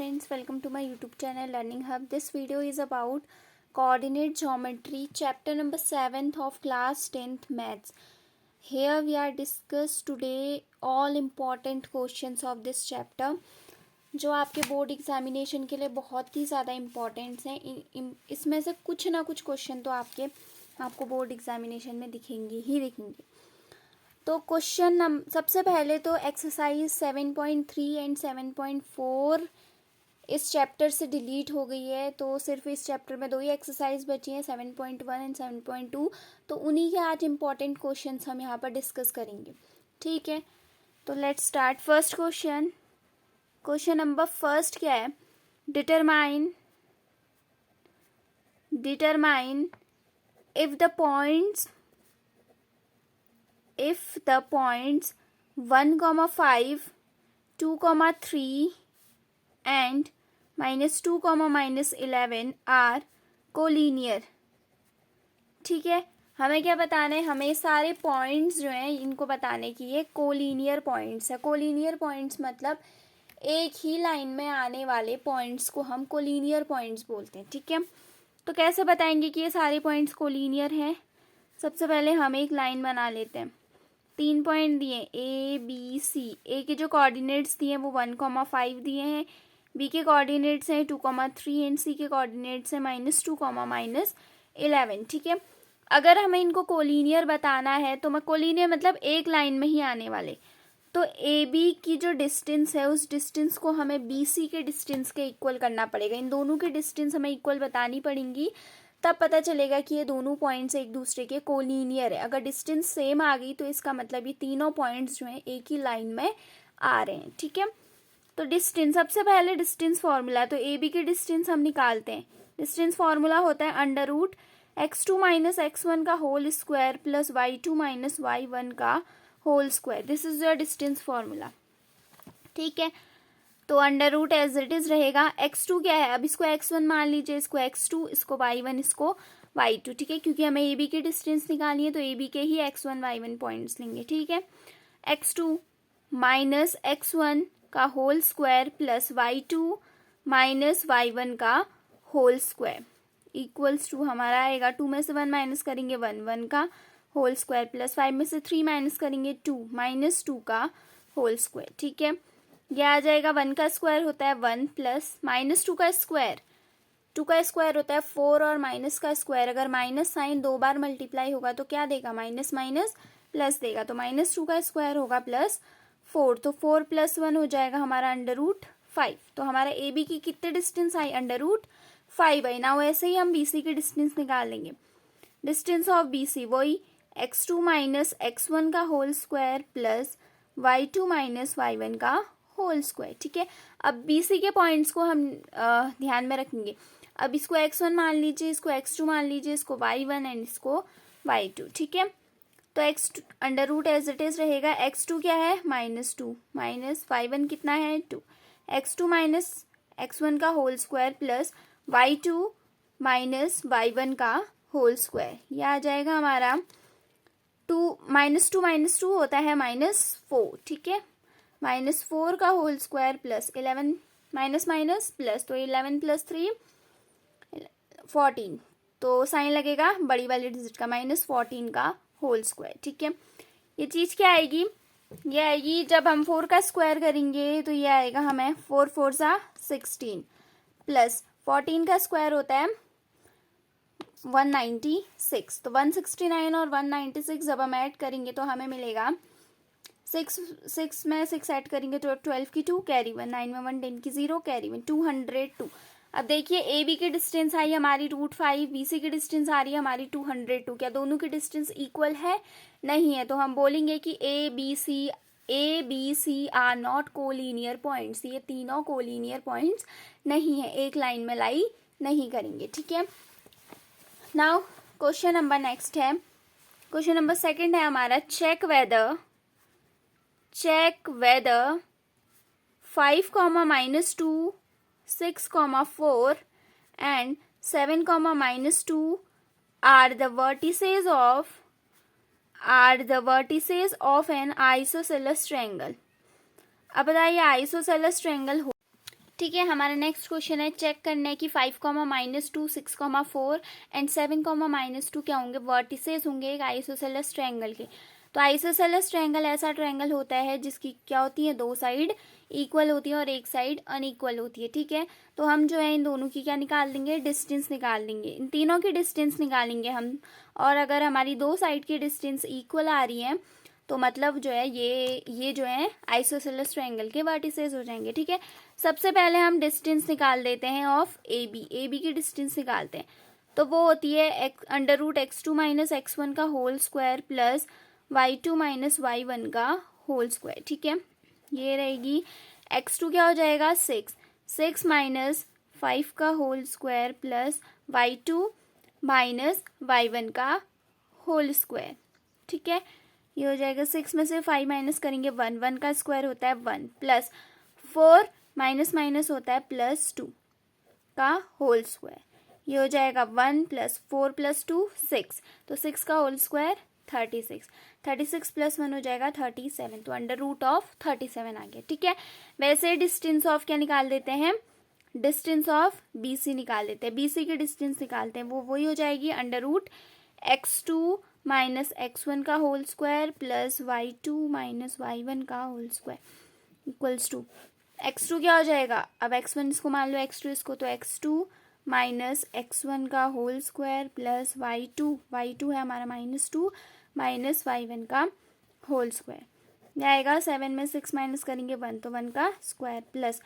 friends, welcome to my YouTube channel Learning Hub. This video is about coordinate geometry, chapter number 7th of class 10th maths. Here we are discuss today all important questions of this chapter जो आपके board examination के लिए बहुत ही ज़्यादा इम्पॉर्टेंट्स हैं. इसमें से कुछ ना कुछ क्वेश्चन तो आपको बोर्ड एग्जामिनेशन में दिखेंगे. तो क्वेश्चन सबसे पहले तो एक्सरसाइज 7.3 एंड 7.4 इस चैप्टर से डिलीट हो गई है, तो सिर्फ इस चैप्टर में 2 ही एक्सरसाइज बची हैं, 7.1 एंड 7.2. तो उन्हीं के आज इम्पॉर्टेंट क्वेश्चंस हम यहाँ पर डिस्कस करेंगे. ठीक है, तो let's start. First question number first क्या है? Determine if the points 1, 5, 2, 3 and -2, -11 are collinear. ठीक है, हमें क्या बताना है? हमें सारे पॉइंट्स जो हैं इनको बताने की ये कोलिनियर पॉइंट्स है. कोलिनियर पॉइंट्स मतलब एक ही लाइन में आने वाले पॉइंट्स को हम कोलिनियर पॉइंट्स बोलते हैं. ठीक है, तो कैसे बताएंगे कि ये सारे पॉइंट्स कोलिनियर हैं? सबसे पहले हम एक लाइन बना लेते हैं. 3 पॉइंट दिए ए बी सी. ए के जो कोऑर्डिनेट्स दिए हैं वो 1, 5 दिए हैं. बी के कोऑर्डिनेट्स हैं 2, 3 एंड सी के कोऑर्डिनेट्स हैं -2, -11. ठीक है, अगर हमें इनको कोलिनियर बताना है तो कोलिनियर मतलब एक लाइन में ही आने वाले, तो ए बी की जो डिस्टेंस है उस डिस्टेंस को हमें बी सी के डिस्टेंस के इक्वल करना पड़ेगा. इन दोनों की डिस्टेंस हमें इक्वल बतानी पड़ेंगी, तब पता चलेगा कि ये दोनों पॉइंट्स एक दूसरे के कोलिनियर है. अगर डिस्टेंस सेम आ गई तो इसका मतलब ये तीनों पॉइंट्स जो हैं एक ही लाइन में आ रहे हैं. ठीक है, तो डिस्टेंस, सबसे पहले डिस्टेंस फार्मूला, तो ए बी की डिस्टेंस हम निकालते हैं. डिस्टेंस फार्मूला होता है √x2 - x1 का whole square plus y2 - y1 का whole square. This is your distance formula. ठीक है, तो √ एज इट इज रहेगा. x2 क्या है? अब इसको x1 मान लीजिए, इसको x2, इसको y1, इसको y2. ठीक है, क्योंकि हमें ए बी की डिस्टेंस निकालनी है तो ए बी के ही x1 y1 पॉइंट्स लेंगे. ठीक है, x2 - x1 का whole square plus y2 - y1 का होल स्क्वायर इक्वल्स टू हमारा आएगा 2 में से 1 माइनस करेंगे 1 का होल स्क्वायर प्लस 5 में से 3 माइनस करेंगे 2 -2 का होल स्क्वायर. ठीक है, यह आ जाएगा 1 का स्क्वायर होता है 1 प्लस -2 का स्क्वायर, 2 का स्क्वायर होता है 4 और माइनस का स्क्वायर. अगर माइनस साइन 2 बार मल्टीप्लाई होगा तो क्या देगा? माइनस माइनस प्लस देगा. तो -2 का स्क्वायर होगा प्लस 4, तो 4 + 1 हो जाएगा हमारा √5. तो हमारा ए बी की कितने डिस्टेंस आई? √5 आई. ना वैसे ही हम बी सी की डिस्टेंस निकाल लेंगे. डिस्टेंस ऑफ बी सी वही x2 - x1 का whole square plus y2 - y1 का होल स्क्वायर. ठीक है, अब बी सी के पॉइंट्स को हम ध्यान में रखेंगे. अब इसको x1 मान लीजिए, इसको x2 मान लीजिए, इसको y1 एंड इसको y2. ठीक है, तो √, एज इट इज रहेगा. x2 क्या है? -2 माइनस y1 कितना है? 2. x2 - x1 का whole square plus y2 - y1 का होल स्क्वायर. यह आ जाएगा हमारा 2 -2 होता है -4. ठीक है, -4 का whole square plus 11 minus minus plus, तो 11 + 3 14. तो साइन लगेगा बड़ी वाली डिजिट का, -14 का होल स्क्वायर. ठीक है, ये चीज क्या आएगी? ये आएगी जब हम 4 का स्क्वायर करेंगे तो ये आएगा हमें 4 × 4 = 16 प्लस 14 का स्क्वायर होता है 196. तो 169 और 196 जब हम ऐड करेंगे तो हमें मिलेगा 6 में 6 ऐड करेंगे तो 12 की 2 कैरी 1, 9 में 1, 10 की 0 कैरी 1, 202. अब देखिए ए बी की डिस्टेंस आई हमारी √5, बी सी की डिस्टेंस आ रही है हमारी 202. क्या दोनों की डिस्टेंस इक्वल है? नहीं है. तो हम बोलेंगे कि A B C are not collinear points. ये तीनों कोलिनियर पॉइंट्स नहीं है, एक लाइन में लाई नहीं करेंगे. ठीक है, नाउ क्वेश्चन नंबर नेक्स्ट है. क्वेश्चन नंबर सेकंड है हमारा check whether 5, -2, 6, 4 and 7, -2 are the vertices of an isosceles triangle. अब बताइए आइसोसेलेस ट्रायंगल ठीक है, हमारा नेक्स्ट क्वेश्चन है, चेक करना है कि 5, -2, 6, 4 एंड 7, -2 क्या होंगे, वर्टिसेस होंगे एक आइसोसेलेस ट्रायंगल के। तो आइसोसेलेस ट्रायंगल ऐसा ट्रायंगल होता है जिसकी क्या होती है, दो साइड इक्वल होती है और एक साइड अनइक्वल होती है। ठीक है, तो हम जो है इन दोनों की क्या निकाल देंगे, डिस्टेंस निकाल देंगे, इन तीनों की डिस्टेंस निकालेंगे हम। और अगर हमारी दो साइड की डिस्टेंस इक्वल आ रही है तो मतलब जो है ये जो है आइसोसेलेस ट्रायंगल के वर्टिसेस हो जाएंगे। ठीक है, सबसे पहले हम डिस्टेंस निकाल देते हैं ऑफ ए बी की डिस्टेंस निकालते हैं। तो वो होती है √x2 - x1 का whole square plus y2 - y1 का होल स्क्वायर। ठीक है, ये रहेगी x2 क्या हो जाएगा 6 - 5 का whole square plus y2 - y1 का होल स्क्वायर। ठीक है, ये हो जाएगा 6 में से 5 माइनस करेंगे 1, 1 का स्क्वायर होता है 1 प्लस 4 माइनस होता है +2 का होल स्क्वायर। ये हो जाएगा 1 + 4 + 2 6, तो 6 का होल स्क्वायर 36, 36 + 1 हो जाएगा 37, तो √37 आ गया। ठीक है, वैसे डिस्टेंस ऑफ क्या निकाल देते हैं, डिस्टेंस ऑफ BC निकाल देते हैं, BC की डिस्टेंस निकालते हैं, वो वही हो जाएगी √x2 - x1 का whole square plus y2 - y1 का whole square equals to x2 क्या हो जाएगा, अब x1 इसको मान लो, x2 इसको, तो x2 - x1 का होल स्क्वायर प्लस y2 है हमारा -2 - y1 का होल स्क्वायर। ये आएगा 7 में 6 माइनस करेंगे 1, तो 1 का स्क्वायर प्लस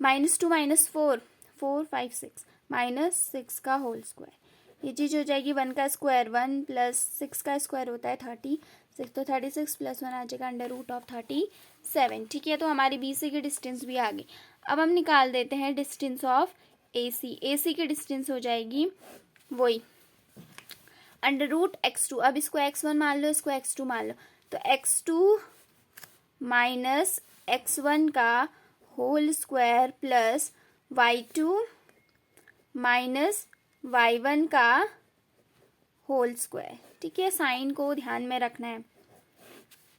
-2 - 4 4 5 6 -6 का होल स्क्वायर। ये चीज़ हो जाएगी 1 का स्क्वायर 1 प्लस 6 का स्क्वायर होता है 36, तो 36 + 1 आ जाएगा √37। ठीक है, तो हमारी BC की डिस्टेंस भी आ गई। अब हम निकाल देते हैं डिस्टेंस ऑफ AC की डिस्टेंस हो जाएगी वही √x2, अब इसको x1 मान लो, इसको x2 मान लो, तो x2 - x1 का whole square plus y2 - y1 का होल स्क्वायर। ठीक है, साइन को ध्यान में रखना है।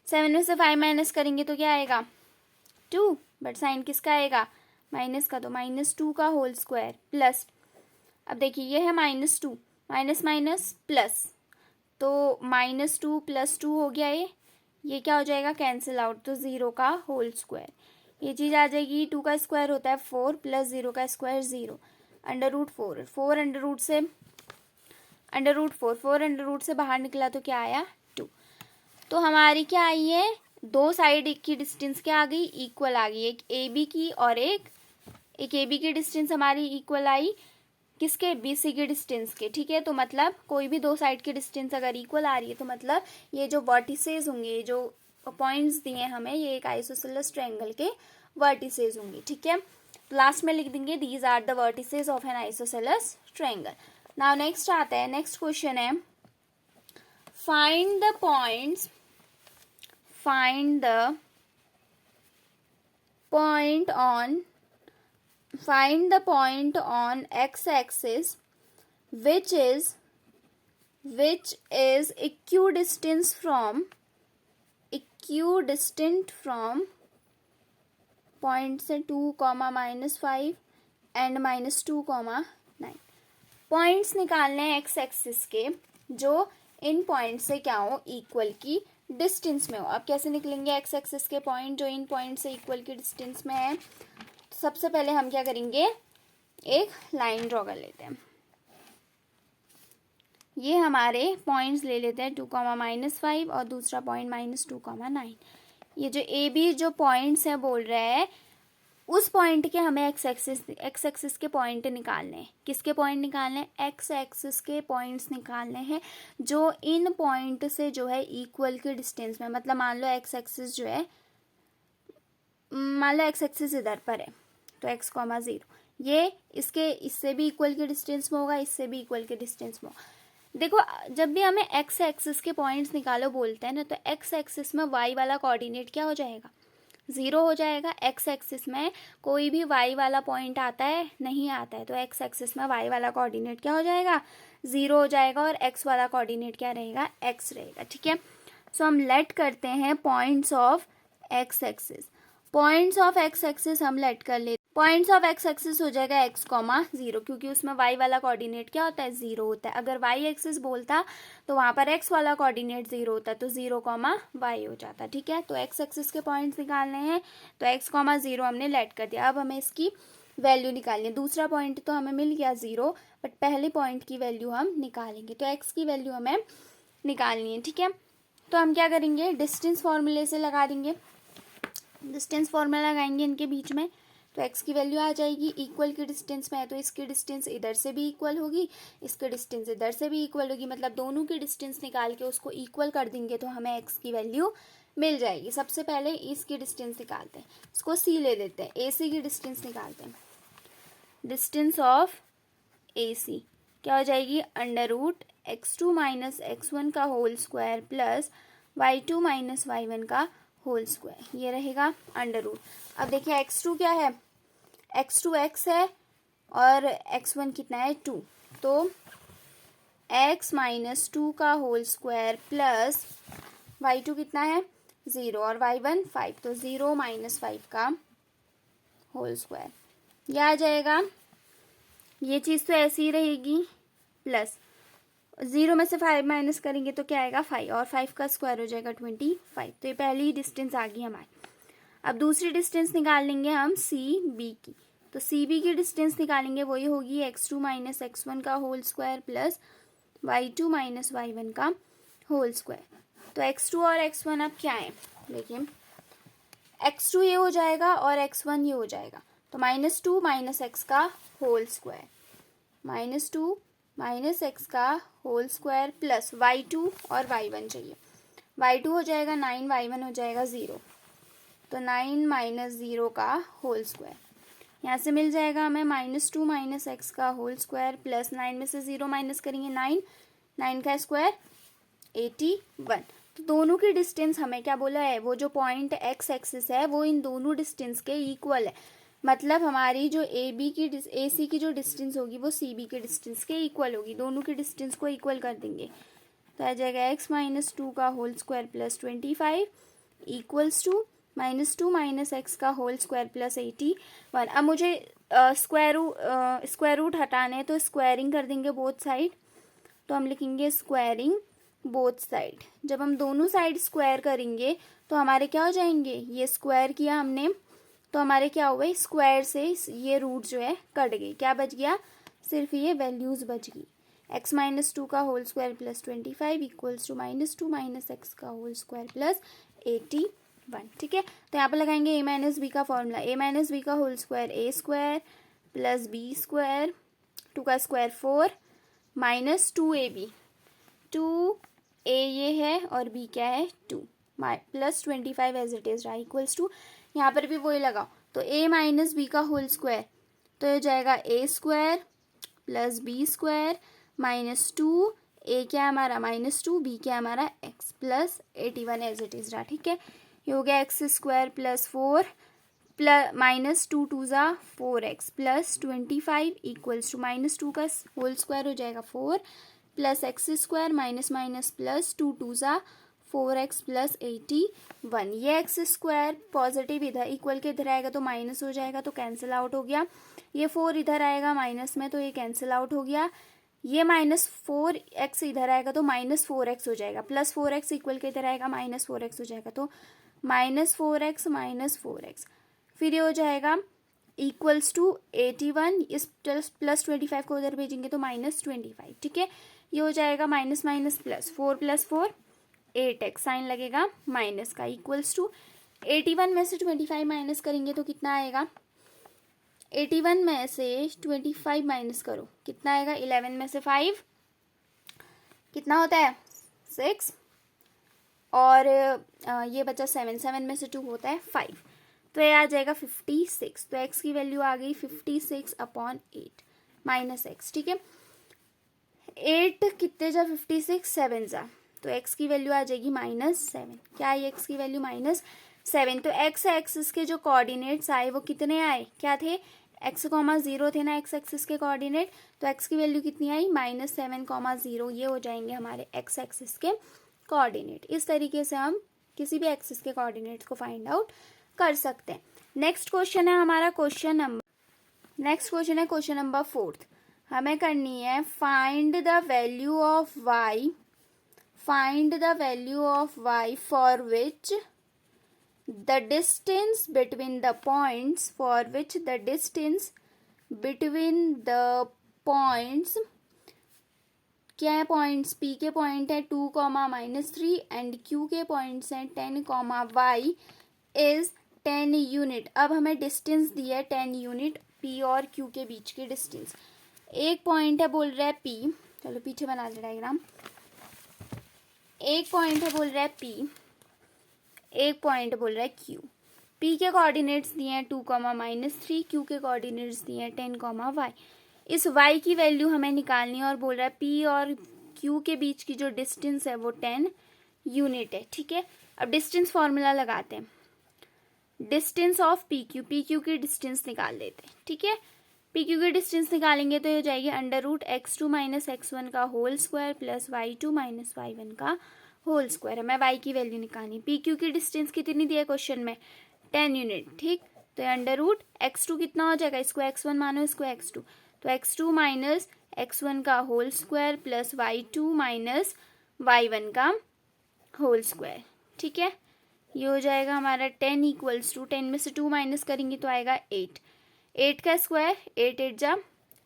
7 में से 5 माइनस करेंगे तो क्या आएगा 2, बट साइन किसका आएगा, माइनस का, तो -2 का होल स्क्वायर प्लस, अब देखिए ये है -2 माइनस प्लस, तो -2 + 2 हो गया, ये क्या हो जाएगा, कैंसिल आउट, तो 0 का होल स्क्वायर। ये चीज़ आ जाएगी 2 का स्क्वायर होता है 4 प्लस 0 का स्क्वायर 0, √4 4 √4 से बाहर निकला तो क्या आया 2। तो हमारी क्या आई है, दो साइड की डिस्टेंस क्या आ गई, इक्वल आ गई, एक AB की और एक AB की डिस्टेंस हमारी इक्वल आई, किसके, BC की डिस्टेंस के। ठीक है, तो मतलब कोई भी दो साइड की डिस्टेंस अगर इक्वल आ रही है तो मतलब ये जो वर्टिसेस होंगे, जो पॉइंट्स दिए हमें, ये एक आइसोसेलेस ट्रायंगल के वर्टिसेस होंगे। ठीक है, लास्ट में लिख देंगे these are the vertices of an isosceles triangle. Now next आता है, नेक्स्ट क्वेश्चन है, find the point on x-axis which is equidistant from point से 2, -5 एंड -2, 9। पॉइंट्स निकालने हैं एक्स एक्सिस के जो इन पॉइंट से क्या हो, इक्वल की डिस्टेंस में हो। अब कैसे निकलेंगे एक्स एक्सिस के पॉइंट जो इन पॉइंट से इक्वल की डिस्टेंस में है, तो सबसे पहले हम क्या करेंगे, एक लाइन ड्रॉ कर लेते हैं। ये हमारे पॉइंट्स ले लेते हैं 2, -5 और दूसरा पॉइंट -2, 9। ये जो AB जो पॉइंट्स है बोल रहा है, उस पॉइंट के हमें एक्स एक्सिस के पॉइंट निकालने हैं। किसके पॉइंट निकालने हैं, एक्स एक्सिस के पॉइंट्स निकालने हैं जो इन पॉइंट से जो है इक्वल के डिस्टेंस में, मतलब मान लो एक्स एक्सिस जो है, मान लो एक्स एक्सिस इधर पर है, तो x, 0 ये इससे भी इक्वल के डिस्टेंस में होगा, इससे भी इक्वल के डिस्टेंस में होगा। देखो, जब भी हमें एक्स एक्सिस के पॉइंट्स निकालो बोलते हैं ना, तो एक्स एक्सिस में y वाला कोऑर्डिनेट क्या हो जाएगा, 0 हो जाएगा। एक्स एक्सिस में कोई भी y वाला पॉइंट आता है, नहीं आता है, तो एक्स एक्सिस में y वाला कोऑर्डिनेट क्या हो जाएगा, 0 हो जाएगा, और x वाला कोऑर्डिनेट क्या रहेगा, x रहेगा। ठीक है, सो हम लेट करते हैं points of x axis. Points of x axis हम लेट कर लेते पॉइंट्स ऑफ एक्स एक्सिस हो जाएगा एक्स कॉमा जीरो, क्योंकि उसमें वाई वाला कोऑर्डिनेट क्या होता है, जीरो होता है। अगर वाई एक्सिस बोलता तो वहां पर एक्स वाला कोऑर्डिनेट जीरो होता, तो जीरो कॉमा वाई हो जाता। ठीक है, तो एक्स एक्सिस के पॉइंट्स निकालने हैं, तो एक्स कॉमा जीरो हमने लेट कर दिया। अब हमें इसकी वैल्यू निकालनी है। दूसरा पॉइंट तो हमें मिल गया जीरो, बट पहले पॉइंट की वैल्यू हम निकालेंगे, तो एक्स की वैल्यू हमें निकालनी है। ठीक है, तो हम क्या करेंगे, डिस्टेंस फॉर्मूले से लगा देंगे। डिस्टेंस फॉर्मूला लगाएंगे इनके बीच में, तो x की वैल्यू आ जाएगी, इक्वल की डिस्टेंस में है तो इसकी डिस्टेंस इधर से भी इक्वल होगी, इसकी डिस्टेंस इधर से भी इक्वल होगी, मतलब दोनों की डिस्टेंस निकाल के उसको इक्वल कर देंगे तो हमें x की वैल्यू मिल जाएगी। सबसे पहले इसकी डिस्टेंस निकालते हैं, इसको c ले देते हैं, AC की डिस्टेंस निकालते हैं। डिस्टेंस ऑफ AC क्या हो जाएगी, under root x2 minus x1 का whole square plus y2 minus y1 का होल स्क्वायर, ये रहेगा अंडर रूट। अब देखिए x2 क्या है, x2 x है और x1 कितना है 2, तो x माइनस 2 का होल स्क्वायर प्लस y2 कितना है 0 और y1 5, तो 0 माइनस 5 का होल स्क्वायर, यह आ जाएगा। ये चीज़ तो ऐसी ही रहेगी, प्लस 0 में से 5 माइनस करेंगे तो क्या आएगा 5, और 5 का स्क्वायर हो जाएगा 25। तो ये पहली डिस्टेंस आ गई हमारी। अब दूसरी डिस्टेंस निकाल लेंगे हम CB की, तो CB की डिस्टेंस निकालेंगे, वही होगी x2 माइनस x1 का whole square plus y2 minus y1 का होल स्क्वायर। तो x2 और x1 अब क्या है, देखिए x2 ये हो जाएगा और x1 ये हो जाएगा, तो -2 माइनस x का होल स्क्वायर, -2 माइनस x का होल स्क्वायर प्लस y2 और y1 चाहिए, y2 हो जाएगा 9, y1 हो जाएगा 0, तो 9 माइनस 0 का होल स्क्वायर, यहाँ से मिल जाएगा हमें -2 माइनस x का होल स्क्वायर प्लस 9 में से 0 माइनस करेंगे 9, 9 का स्क्वायर 81। तो दोनों की डिस्टेंस हमें क्या बोला है, वो जो पॉइंट x एक्सिस है वो इन दोनों डिस्टेंस के इक्वल है, मतलब हमारी जो AC की जो डिस्टेंस होगी वो CB की डिस्टेंस के इक्वल होगी, दोनों की डिस्टेंस को इक्वल कर देंगे, तो आ जाएगा x माइनस 2 का whole square plus 25 equals to -2 minus x का होल स्क्वायर प्लस 81। अब मुझे स्क्वायर रूट हटाने हैं, तो स्क्वायरिंग कर देंगे बोथ साइड, तो हम लिखेंगे स्क्वायरिंग बोथ साइड। जब हम दोनों साइड स्क्वायर करेंगे तो हमारे क्या हो जाएंगे, ये स्क्वायर किया हमने तो हमारे क्या हुए, स्क्वायर से ये रूट जो है कट गई, क्या बच गया, सिर्फ ये वैल्यूज बच गई, x माइनस 2 का whole square plus 25 equals to -2 minus x का होल स्क्वायर प्लस 81। ठीक है, तो यहाँ पर लगाएंगे a माइनस बी का फॉर्मूला, a माइनस बी का whole square a square plus b square, 2 का स्क्वायर 4 माइनस 2ab, 2a ये है और b क्या है 2 प्लस 25 एज इट इज रहा इक्वल्स टू, यहाँ पर भी वही लगाओ, तो a माइनस बी का होल स्क्वायर, तो ये जाएगा a square plus b square minus 2, a क्या हमारा -2, b क्या हमारा x plus 81 as it is रहा। ठीक है, ये हो गया x square plus 4 plus minus 2 2 ज़ा 4x प्लस 25 इक्वल्स टू -2 का होल स्क्वायर हो जाएगा 4 plus x square minus minus plus 2 2 ज़ा 4x प्लस 81। ये x स्क्वायर पॉजिटिव इधर इक्वल के इधर आएगा तो माइनस हो जाएगा, तो कैंसिल आउट हो गया, ये 4 इधर आएगा माइनस में तो ये कैंसिल आउट हो गया, ये -4x इधर आएगा तो -4x हो जाएगा, प्लस 4x इक्वल के इधर आएगा -4x हो जाएगा, तो -4x माइनस 4x, फिर ये हो जाएगा इक्वल्स टू 81, इस प्लस 25 को उधर भेजेंगे तो -25। ठीक है, ये हो जाएगा minus minus plus 4 plus 4 8x, sign लगेगा माइनस का इक्वल्स टू 81 में से 25 माइनस करेंगे तो कितना आएगा, 81 में से 25 माइनस करो कितना आएगा, 11 में से 5 कितना होता है 6, और ये बचा 7, 7 में से 2 होता है 5, तो ये आ जाएगा 56। तो x की वैल्यू आ गई 56/8 माइनस x। ठीक है, 8 कितने जा 56, 7 जा, तो x की वैल्यू आ जाएगी -7। क्या आई x की वैल्यू -7। तो x एक्सिस के जो कोऑर्डिनेट्स आए वो कितने आए, क्या थे, x, 0 थे ना x एक्सिस के कोऑर्डिनेट, तो x की वैल्यू कितनी आई -7, 0, ये हो जाएंगे हमारे x एक्सिस के कोऑर्डिनेट। इस तरीके से हम किसी भी एक्सिस के कोऑर्डिनेट्स को फाइंड आउट कर सकते हैं। नेक्स्ट क्वेश्चन है हमारा क्वेश्चन नंबर नेक्स्ट क्वेश्चन है क्वेश्चन नंबर 4। हमें करनी है find the value of y, find the value of y for which the distance between the points, for which the distance between the points, क्या है points, p के point है 2, -3 and q के points हैं 10, y is 10 unit. अब हमें distance दिया है 10 यूनिट p और q के बीच की डिस्टेंस। एक पॉइंट है बोल रहा है p, चलो पीछे बना दे डायग्राम। एक पॉइंट है बोल रहा है p, एक पॉइंट बोल रहा है q। p के कोऑर्डिनेट्स दिए हैं 2, -3, q के कोऑर्डिनेट्स दिए हैं 10, y। इस y की वैल्यू हमें निकालनी है और बोल रहा है p और q के बीच की जो डिस्टेंस है वो 10 यूनिट है। ठीक है, अब डिस्टेंस फॉर्मूला लगाते हैं। डिस्टेंस ऑफ PQ की डिस्टेंस निकाल लेते हैं। ठीक है, PQ की डिस्टेंस निकालेंगे तो ये हो जाएगी √x2 - x1 का whole square plus y2 - y1 का होल स्क्वायर। हमें y की वैल्यू निकालनी। PQ की डिस्टेंस कितनी दी है क्वेश्चन में, 10 यूनिट। ठीक, तो √x2 कितना हो जाएगा, इसको x1 मानो, इसको x2, तो x2 - x1 का whole square plus y2 - y1 का होल स्क्वायर। ठीक है, ये हो जाएगा हमारा 10 इक्वल्स टू 10 में से 2 माइनस करेंगे तो आएगा 8, 8 का स्क्वायर 8 8 जा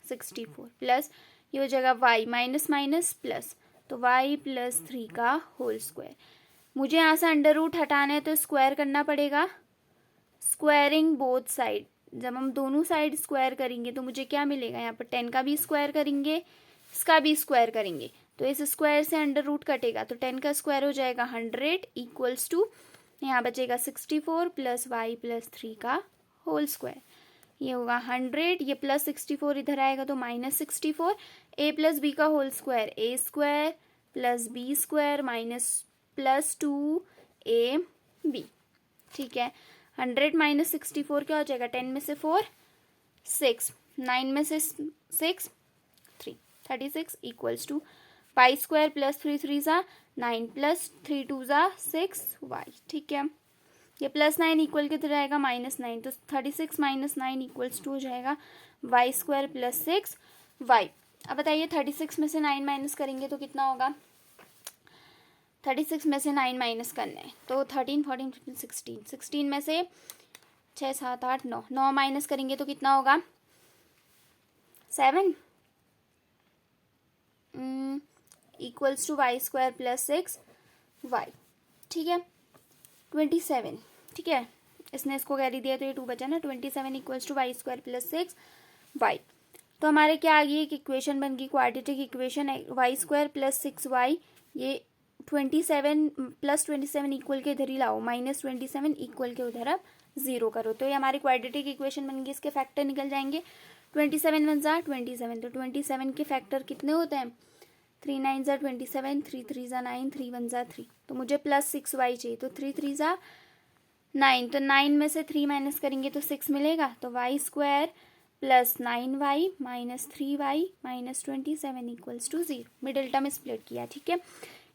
64 प्लस ये हो जाएगा y माइनस माइनस प्लस, तो y प्लस 3 का होल स्क्वायर। मुझे यहाँ से अंडर रूट हटाना है तो स्क्वायर करना पड़ेगा, स्क्वायरिंग बोथ साइड। जब हम दोनों साइड स्क्वायर करेंगे तो मुझे क्या मिलेगा, यहाँ पर 10 का भी स्क्वायर करेंगे, इसका भी स्क्वायर करेंगे, तो इस स्क्वायर से अंडर रूट कटेगा तो 10 का स्क्वायर हो जाएगा 100 इक्वल्स टू यहाँ बचेगा 64 प्लस y प्लस 3 का होल स्क्वायर। ये होगा 100, ये प्लस 64 इधर आएगा तो -64, a प्लस बी का whole square a square plus b square minus plus 2ab। ठीक है, 100 माइनस 64 क्या हो जाएगा, 10 में से 4 6, 9 में से 6 3, 36 equals to y square plus 3 3 ज़ा 9 प्लस 3 2 ज़ा 6y। ठीक है, ये प्लस 9 इक्वल कितना रहेगा, -9, तो 36 - 9 इक्वल्स टू हो जाएगा y स्क्वायर प्लस 6y। अब बताइए 36 में से 9 माइनस करेंगे तो कितना होगा, 36 में से 9 माइनस करना है तो 13 14 15 16, 16 में से 6 7 8 9, 9 माइनस करेंगे तो कितना होगा 7 equals to y square plus 6y। ठीक है, 27। ठीक है, इसने इसको कैरी दिया तो ये 2 बचा ना, 27 equals to y square plus 6y। तो हमारे क्या आ गई, एक इक्वेशन बन गई, quadratic equation y square plus 6y। ये 27 प्लस 27 इक्वल के इधर ही लाओ, -27 इक्वल के उधर अब 0 करो, तो ये हमारी क्वाड्रेटिक इक्वेशन बन गई। इसके फैक्टर निकल जाएंगे, 27 1 ज़ा 27, तो 27 के फैक्टर कितने होते हैं, 3 9 ज़ा 27, 3 3 ज़ा 9, 3 1 ज़ा 3, तो मुझे प्लस 6y चाहिए, तो 3 3 ज़ा 9, तो 9 में से 3 माइनस करेंगे तो 6 मिलेगा, तो y square plus 9y minus 3y minus 27 equals to 0। Middle term split किया। ठीक है,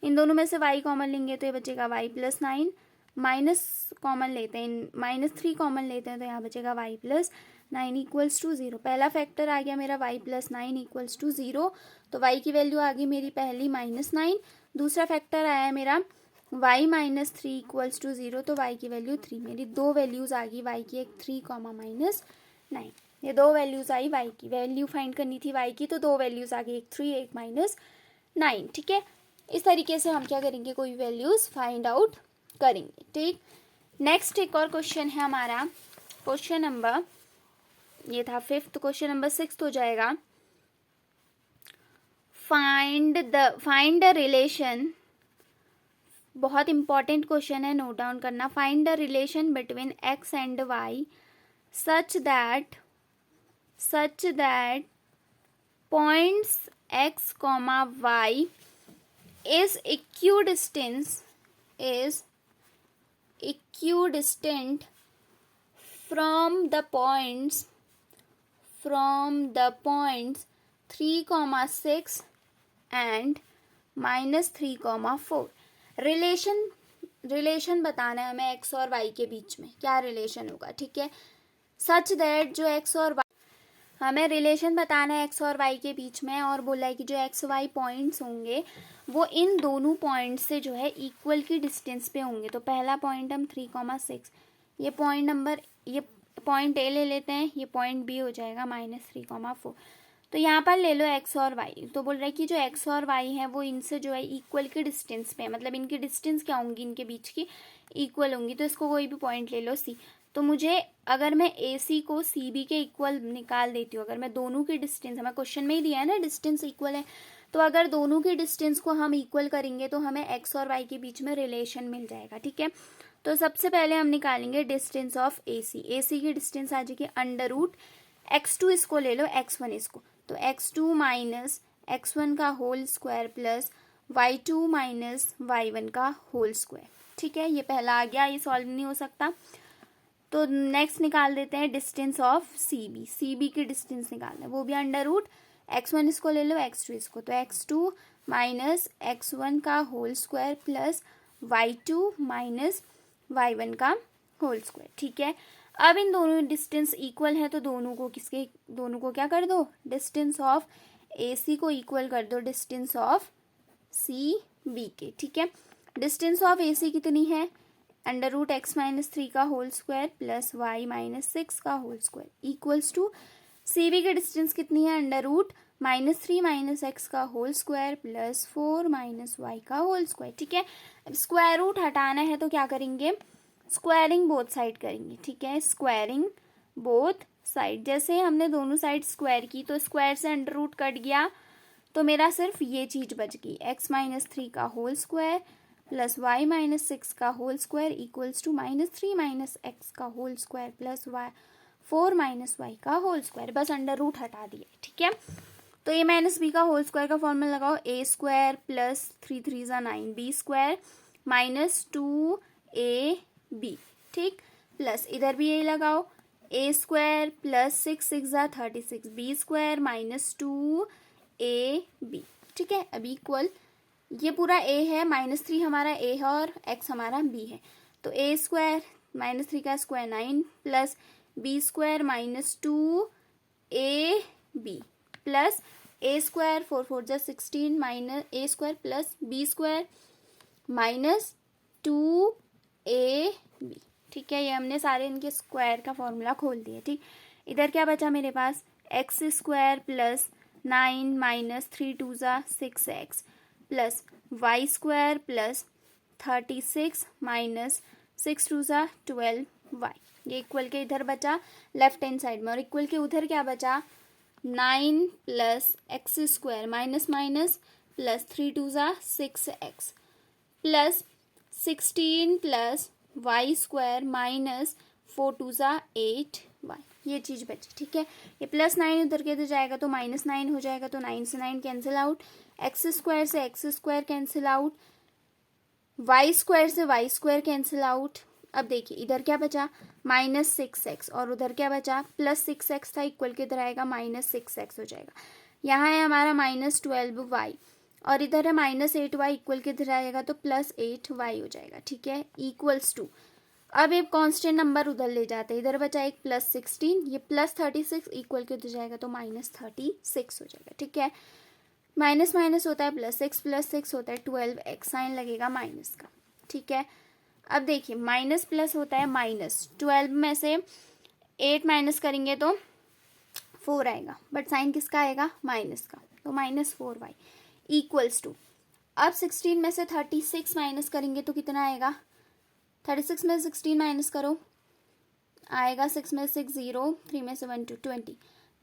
इन दोनों में से y कॉमन लेंगे तो ये बचेगा y प्लस 9, माइनस कॉमन लेते हैं, -3 कॉमन लेते हैं तो यहाँ बचेगा y प्लस 9 इक्वल्स टू 0। पहला फैक्टर आ गया मेरा y प्लस 9 इक्वल्स टू 0, तो y की वैल्यू आ गई मेरी पहली -9। दूसरा फैक्टर आया मेरा y माइनस 3 इक्वल्स टू 0, तो y की वैल्यू 3। मेरी दो वैल्यूज आ गई y की, एक 3 -9। ये दो वैल्यूज आई y की, वैल्यू फाइंड करनी थी y की तो दो वैल्यूज आ गई, एक 3 एक -9। ठीक है, इस तरीके से हम क्या करेंगे, कोई वैल्यूज फाइंड आउट करेंगे। ठीक, नेक्स्ट एक और क्वेश्चन है हमारा, क्वेश्चन नंबर, ये था 5th, क्वेश्चन नंबर 6 हो जाएगा। फाइंड द रिलेशन, बहुत इंपॉर्टेंट क्वेश्चन है, नोट डाउन करना। Find the relation between x and y such that points x, y is equidistant from the points 3, 6 and -3, 4। Relation बताना है हमें x और y के बीच में, क्या रिलेशन होगा। ठीक है, सच दैट जो x और y हमें रिलेशन बताना है एक्स और वाई के बीच में, और बोला है कि जो एक्स वाई पॉइंट्स होंगे वो इन दोनों पॉइंट से जो है इक्वल की डिस्टेंस पे होंगे। तो पहला पॉइंट हम 3,6, ये पॉइंट ए ले लेते हैं, ये पॉइंट बी हो जाएगा -3,4। तो यहाँ पर ले लो एक्स और वाई। तो बोल रहा है कि जो एक्स और वाई है वो इनसे जो है इक्वल की डिस्टेंस पे, मतलब इनकी डिस्टेंस क्या होंगी, इनके बीच की इक्वल होंगी। तो इसको कोई भी पॉइंट ले लो सी। तो मुझे अगर मैं ए सी को सी बी के इक्वल निकाल देती हूँ, अगर मैं दोनों की डिस्टेंस, हमें क्वेश्चन में ही दिया है ना डिस्टेंस इक्वल है, तो अगर दोनों की डिस्टेंस को हम इक्वल करेंगे तो हमें एक्स और वाई के बीच में रिलेशन मिल जाएगा। ठीक है, तो सबसे पहले हम निकालेंगे डिस्टेंस ऑफ ए सी। ए सी की डिस्टेंस आ जाएगी √x2, इसको ले लो, x1 इसको, तो x2 माइनस x1 का whole square plus y2 minus y1 का होल स्क्वायर। ठीक है, ये पहला आ गया, ये सॉल्व नहीं हो सकता। तो नेक्स्ट निकाल देते हैं distance of C B. C B की डिस्टेंस निकालना है, वो भी √x1 इसको ले लो, x2 इसको, तो x2 माइनस x1 का whole square plus y2 minus y1 का होल स्क्वायर। ठीक है, अब इन दोनों डिस्टेंस इक्वल है तो दोनों को क्या कर दो, डिस्टेंस ऑफ ए सी को इक्वल कर दो डिस्टेंस ऑफ सी बी के। ठीक है, डिस्टेंस ऑफ ए सी कितनी है, √x-3 का होल स्क्वायर प्लस y -6 का whole square equals to C B की डिस्टेंस कितनी है, √-3 - x का होल स्क्वायर प्लस 4 - y का होल स्क्वायर। ठीक है, अब स्क्वायर रूट हटाना है तो क्या करेंगे, स्क्वायरिंग बोथ साइड करेंगे। ठीक है, स्क्वायरिंग बोथ साइड, जैसे हमने दोनों साइड स्क्वायर की तो स्क्वायर से √ कट गया, तो मेरा सिर्फ ये चीज बच गई, x-3 का होल स्क्वायर प्लस y -6 का whole square equals to -3 - x का होल स्क्वायर प्लस 4 - y का होल स्क्वायर, बस √ हटा दिए। ठीक है, तो a - b का होल स्क्वायर का फॉर्मूला लगाओ, a square plus 3 3 9 b square minus 2ab। ठीक, प्लस इधर भी यही लगाओ, a square plus 6 6 36 b square minus 2ab। ठीक है, अब इक्वल, ये पूरा a है, -3 हमारा a है और x हमारा b है, तो a स्क्वायर -3 का square 9 plus b square minus 2ab plus a square 4 4 16 minus a square plus b square minus 2ab। ठीक है, ये हमने सारे इनके स्क्वायर का फॉर्मूला खोल दिया। ठीक, इधर क्या बचा मेरे पास, x square plus 9 minus 3 2 6x plus y square plus 36 minus 6 2 12y। ये इक्वल के इधर बचा लेफ्ट हैंड साइड में, और इक्वल के उधर क्या बचा, 9 plus x square minus minus plus 3 2 6x plus 16 plus y square minus 4 2 8y। ये चीज बची। ठीक है, ये +9 उधर के इधर जाएगा तो -9 हो जाएगा, तो 9 से 9 कैंसिल आउट, एक्स स्क्वायर से x square cancel out, y square से वाई स्क्वायर कैंसिल आउट। अब देखिए इधर क्या बचा, -6x, और उधर क्या बचा, +6x था, इक्वल के इधर आएगा -6x हो जाएगा। यहाँ है हमारा -12y, और इधर है -8y, इक्वल के इधर आएगा तो +8y हो जाएगा। ठीक है, इक्वल्स टू, अब एक कांस्टेंट नंबर उधर ले जाते हैं, इधर बचा एक +16, ये +36, इक्वल के उधर जाएगा तो -36 हो जाएगा। ठीक है, माइनस माइनस होता है +6 होता है 12x, साइन लगेगा माइनस का। ठीक है, अब देखिए माइनस प्लस होता है माइनस, 12 में से 8 माइनस करेंगे तो 4 आएगा, बट साइन किसका आएगा, माइनस का, तो -4y इक्वल्स टू, अब 16 में से 36 माइनस करेंगे तो कितना आएगा, 36 में 16 माइनस करो, आएगा 6 में 6 0, 3 में से 1 2 20,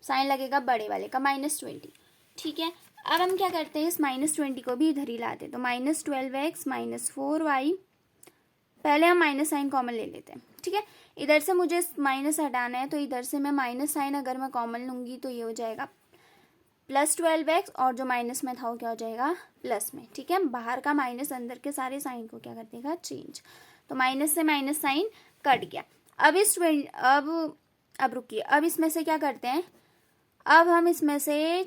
साइन लगेगा बड़े वाले का -20। ठीक है, अब हम क्या करते हैं, इस -20 को भी इधर ही लाते हैं, तो -12x -4y, पहले हम माइनस साइन कॉमन ले लेते हैं। ठीक है, इधर से मुझे माइनस हटाना है, तो इधर से मैं माइनस साइन अगर मैं कॉमन लूंगी तो ये हो जाएगा +12x, और जो माइनस में था वो क्या हो जाएगा, प्लस में। ठीक है, बाहर का माइनस अंदर के सारे साइन को क्या कर देगा, चेंज, तो माइनस से माइनस साइन कट गया। अब रुकिए, अब इसमें से क्या करते हैं, अब हम इसमें से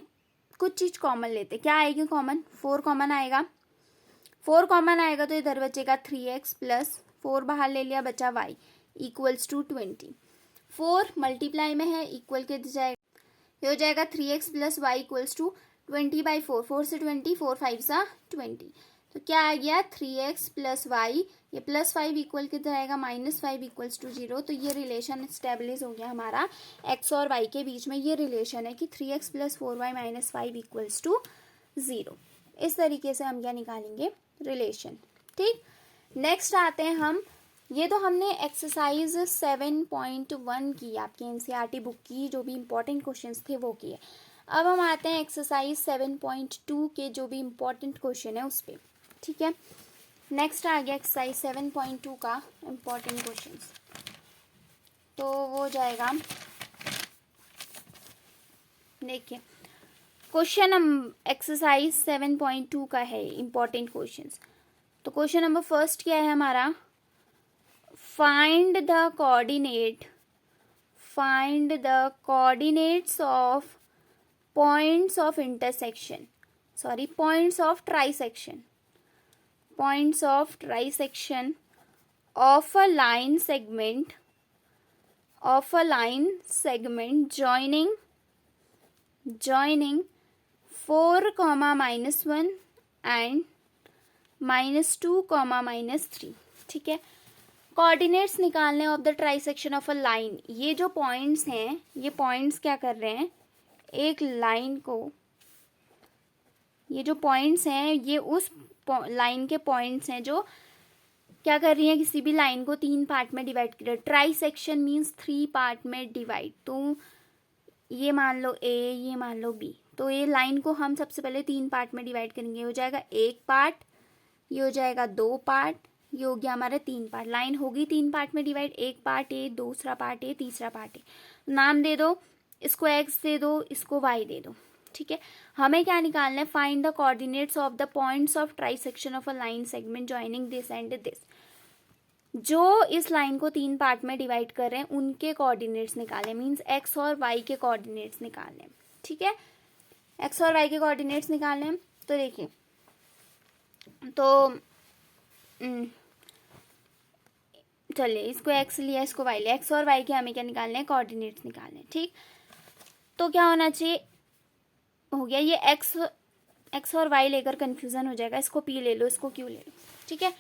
कुछ चीज कॉमन लेते, क्या आएगी कॉमन, 4 कॉमन आएगा, 4 कॉमन आएगा तो इधर बचेगा 3x प्लस 4 बाहर ले लिया, बचा y इक्वल्स टू 20, 4 मल्टीप्लाई में है, इक्वल के जाएगा, ये हो जाएगा 3x plus Y equals to 20/4, 4 से 20, 4 5 सा 20, तो क्या आ गया 3x प्लस वाई, ये +5 इक्वल कितना आएगा -5 इक्वल्स टू 0। तो ये रिलेशन स्टेब्लिश हो गया हमारा x और y के बीच में, ये रिलेशन है कि 3x plus 4y minus 5 equals to 0। इस तरीके से हम क्या निकालेंगे, रिलेशन। ठीक, नेक्स्ट आते हैं हम, ये तो हमने एक्सरसाइज 7.1 की, आपके एनसीईआरटी बुक की जो भी इंपॉर्टेंट क्वेश्चंस थे वो किए। अब हम आते हैं एक्सरसाइज 7.2 के जो भी इंपॉर्टेंट क्वेश्चन है उस पर। ठीक है, नेक्स्ट आ गया एक्सरसाइज 7.2 का इम्पोर्टेंट क्वेश्चंस, तो वो हो जाएगा, देखिए क्वेश्चन एक्सरसाइज 7.2 का है इम्पोर्टेंट क्वेश्चंस। तो क्वेश्चन नंबर फर्स्ट क्या है हमारा, find the coordinates of points of intersection, sorry points of trisection of a line segment joining 4, -1 and -2, -3। ठीक है, कोऑर्डिनेट्स निकालने of the trisection of a line. ये जो पॉइंट्स हैं, ये पॉइंट्स क्या कर रहे हैं, एक लाइन को, ये जो पॉइंट्स हैं ये उस लाइन के पॉइंट्स हैं जो क्या कर रही हैं, किसी भी लाइन को 3 पार्ट में डिवाइड कर रहे हैं। ट्राइसेक्शन मीन्स 3 पार्ट में डिवाइड, तो ये मान लो A, ये मान लो B, तो ये लाइन को हम सबसे पहले 3 पार्ट में डिवाइड करेंगे। हो जाएगा 1 पार्ट, ये हो जाएगा 2 पार्ट, ये हो गया हमारा 3 पार्ट। लाइन होगी 3 पार्ट में डिवाइड, 1 पार्ट A, दूसरा पार्ट A, तीसरा पार्ट A। नाम दे दो, इसको x दे दो, इसको y दे दो। ठीक है, हमें क्या निकालना है, find the coordinates of the points of trisection of a line segment joining this and this. जो इस लाइन को 3 पार्ट में डिवाइड कर रहे हैं उनके कोऑर्डिनेट्स निकालें, मींस x और y के कोऑर्डिनेट्स निकालें। ठीक है, x और y के कोऑर्डिनेट्स निकालें। तो देखिए, तो चलिए इसको x लिया, इसको y लिया, x और y के हमें क्या निकालने हैं, कोऑर्डिनेट्स निकालने हैं। ठीक, तो क्या होना चाहिए, हो गया ये x और y लेकर कंफ्यूजन हो जाएगा, इसको p ले लो, इसको q ले लो। ठीक है,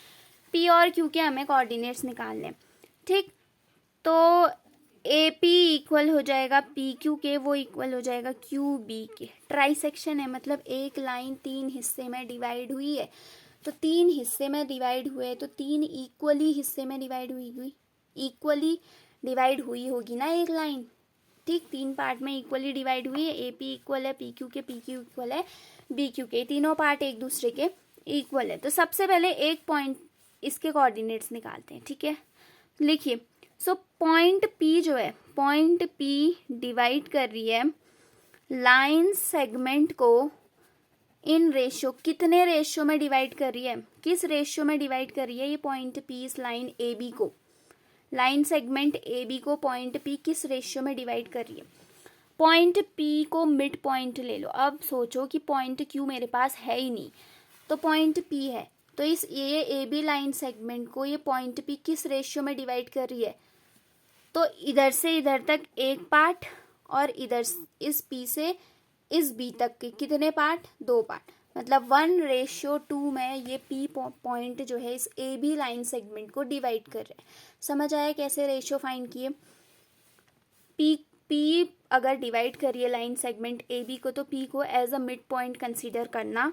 p और q के हमें कोऑर्डिनेट्स निकालने हैं। ठीक, तो AP इक्वल हो जाएगा PQ के, वो इक्वल हो जाएगा QB के। ट्राइसेक्शन है मतलब एक लाइन 3 हिस्से में डिवाइड हुई है, तो 3 हिस्से में डिवाइड हुए तो 3 इक्वली हिस्से में डिवाइड इक्वली डिवाइड हुई होगी ना एक लाइन। ठीक, 3 पार्ट में इक्वली डिवाइड हुई है, AP इक्वल है PQ के, PQ इक्वल है BQ के, तीनों पार्ट एक दूसरे के इक्वल है। तो सबसे पहले एक पॉइंट इसके कोऑर्डिनेट्स निकालते हैं। ठीक है, लिखिए, सो पॉइंट P जो है, पॉइंट P डिवाइड कर रही है लाइन सेगमेंट को इन रेशियो, कितने रेशियो में डिवाइड कर रही है, किस रेशियो में डिवाइड कर रही है ये पॉइंट P इस लाइन AB को, लाइन सेगमेंट AB को पॉइंट P किस रेशियो में डिवाइड कर रही है। पॉइंट P को मिड पॉइंट ले लो। अब सोचो कि पॉइंट Q मेरे पास है ही नहीं, तो पॉइंट P है, तो इस ये AB लाइन सेगमेंट को ये पॉइंट P किस रेशियो में डिवाइड कर रही है, तो इधर से इधर तक एक पार्ट और इधर इस P से इस B तक के कितने पार्ट, 2 पार्ट, मतलब 1:2 में ये P पॉइंट जो है इस AB लाइन सेगमेंट को डिवाइड कर रहे हैं। समझ आया कैसे रेशियो फाइंड किए। P अगर डिवाइड करिए लाइन सेगमेंट AB को, तो P को as a midpoint consider करना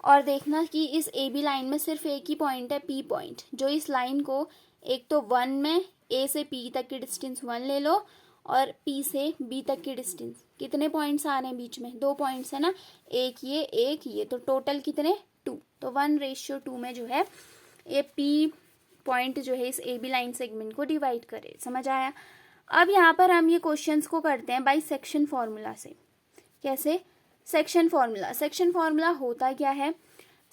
और देखना कि इस AB लाइन में सिर्फ एक ही पॉइंट है P पॉइंट, जो इस लाइन को एक तो 1 में A से P तक की डिस्टेंस 1 ले लो और P से B तक की डिस्टेंस, कितने पॉइंट्स आ रहे हैं बीच में, 2 पॉइंट्स है ना, एक ये, तो टोटल कितने 2, तो 1:2 में जो है ये P पॉइंट जो है इस AB लाइन सेगमेंट को डिवाइड करे। समझ आया। अब यहाँ पर हम ये क्वेश्चंस को करते हैं बाई सेक्शन फॉर्मूला से। कैसे, सेक्शन फॉर्मूला होता क्या है,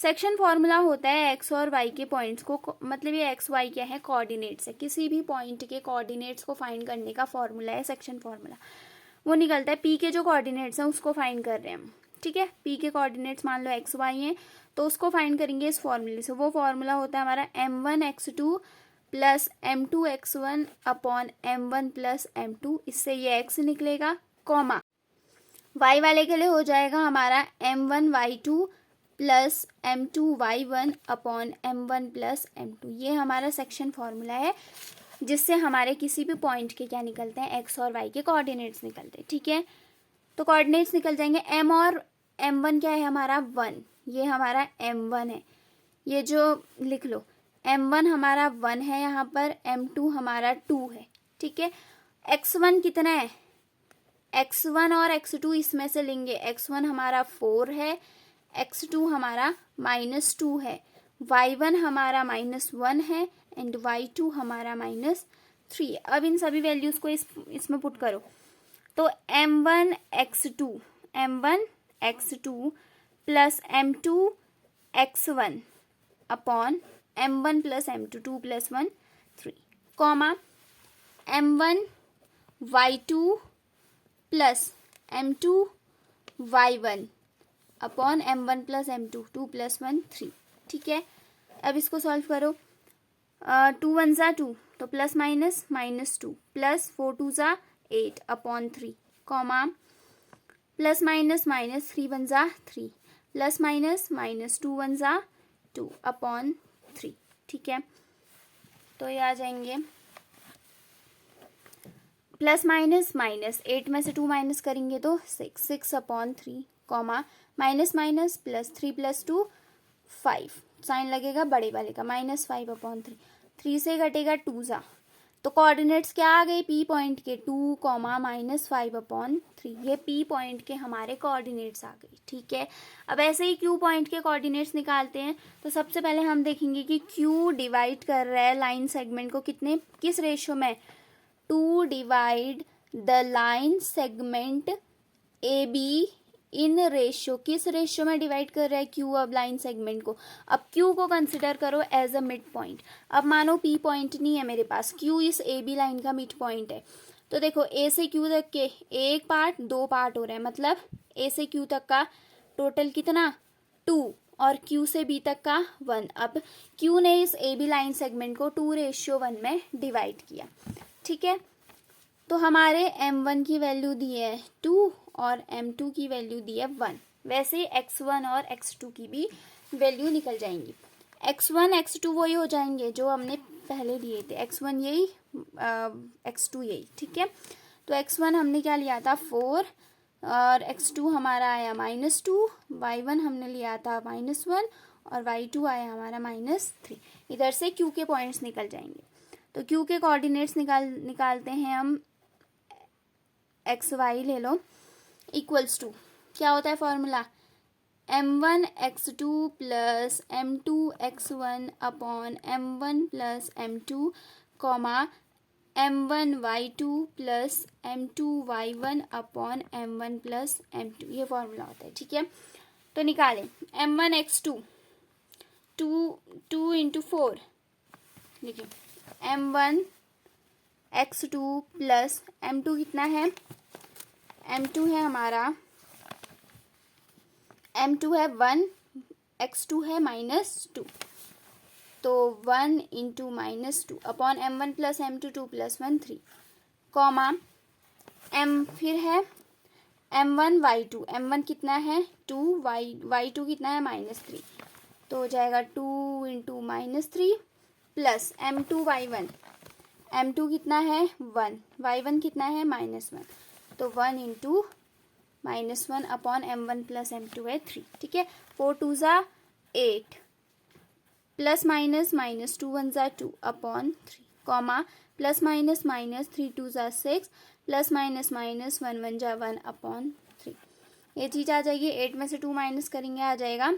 सेक्शन फॉर्मूला होता है एक्स और वाई के पॉइंट्स को, मतलब ये एक्स वाई क्या है, कोऑर्डिनेट्स है, किसी भी पॉइंट के कोऑर्डिनेट्स को फाइंड करने का फॉर्मूला है सेक्शन फॉर्मूला। वो निकलता है पी के जो कोऑर्डिनेट्स हैं उसको फाइंड कर रहे हैं हम। ठीक है, पी के कोऑर्डिनेट्स मान लो एक्स वाई हैं, तो उसको फाइंड करेंगे इस फॉर्मूले से। वो फॉर्मूला होता है हमारा m1x2 plus m2x1 upon m1 plus m2, इससे ये x निकलेगा, कॉमा y वाले के लिए हो जाएगा हमारा m1y2 plus m2y1 upon m1 plus m2। ये हमारा सेक्शन फॉर्मूला है जिससे हमारे किसी भी पॉइंट के क्या निकलते हैं, x और y के कोऑर्डिनेट्स निकलते हैं। ठीक है, तो कोऑर्डिनेट्स निकल जाएंगे। m और m1 क्या है हमारा 1, ये हमारा m1 है, ये जो लिख लो m1 हमारा 1 है यहाँ पर, m2 हमारा 2 है। ठीक है, x1 कितना है, x1 और x2 इसमें से लेंगे, x1 हमारा 4 है, x2 हमारा -2 है, y1 हमारा -1 है एंड y2 हमारा -3। अब इन सभी वैल्यूज को इसमें पुट करो तो m1 x2 plus m2 x1 upon m1 plus m2 2 + 1 3 comma m1 y2 plus m2 y1 upon m1 plus m2 2 + 1 3। ठीक है, अब इसको सॉल्व करो। 2 1 ज़ा 2 तो प्लस माइनस -2 प्लस 4 2 ज़ा 8 अपॉन 3 कॉमा प्लस माइनस -3 1 ज़ा 3 प्लस माइनस -2 1 ज़ा 2 अपॉन 3। ठीक है, तो ये आ जाएंगे प्लस माइनस 8 में से 2 माइनस करेंगे तो 6 upon 3 comma minus minus plus 3 + 2 5, sign लगेगा बड़े वाले का -5 अपॉन 3 से घटेगा 2 ज़ा, तो कोऑर्डिनेट्स क्या आ गए P पॉइंट के 2, -5 अपॉन 3। ये P पॉइंट के हमारे कोऑर्डिनेट्स आ गए। ठीक है, अब ऐसे ही Q पॉइंट के कोऑर्डिनेट्स निकालते हैं। तो सबसे पहले हम देखेंगे कि Q डिवाइड कर रहा है लाइन सेगमेंट को किस रेशियो में, 2 divide the line segment AB in ratio, किस रेशियो में डिवाइड कर रहा है Q अब लाइन सेगमेंट को। अब Q को कंसिडर करो एज अ मिड पॉइंट। अब मानो P पॉइंट नहीं है मेरे पास, Q इस AB लाइन का मिड पॉइंट है, तो देखो A से Q तक के एक पार्ट 2 पार्ट हो रहा है, मतलब A से Q तक का टोटल कितना 2 और Q से B तक का 1। अब Q ने इस AB लाइन सेगमेंट को 2:1 में डिवाइड किया। ठीक है, तो हमारे m1 की वैल्यू दी है 2 और m2 की वैल्यू दी है 1। वैसे x1 और x2 की भी वैल्यू निकल जाएंगी। x1 x2 वही हो जाएंगे जो हमने पहले दिए थे, x1 यही x2 यही। ठीक है, तो x1 हमने क्या लिया था 4 और x2 हमारा आया -2, y1 हमने लिया था -1 और y2 आया हमारा -3। इधर से q के पॉइंट्स निकल जाएंगे, तो q के कोऑर्डिनेट्स निकालते हैं हम। एक्स वाई ले लो इक्वल्स टू क्या होता है formula, m1 x2 plus m2 x1 upon m1 plus m2 comma m1 y2 plus m2 y1 upon m1 plus m2, ये फॉर्मूला होता है। ठीक है, तो निकालें m1 x2 2 × 4 देखिए m1 x2 प्लस m2 कितना है, m2 है हमारा, m2 है 1, x2 है -2, तो 1 × -2 upon m1 plus m2 2 + 1 3 comma फिर है m1 y2, m1 कितना है 2, y2 कितना है -3, तो हो जाएगा 2 × -3 प्लस m2 y1, m2 कितना है 1, y1 कितना है -1, तो 1 × -1 अपॉन m1 प्लस m2 है 3। ठीक है, 4 2 ज़ा 8 प्लस माइनस -2 1 ज़ा 2 अपॉन 3 कॉमा प्लस माइनस 3 2 ज़ा 6 प्लस माइनस 1 1 ज़ा 1 अपॉन 3। ये चीज़ आ जाएगी, 8 में से 2 माइनस करेंगे आ जाएगा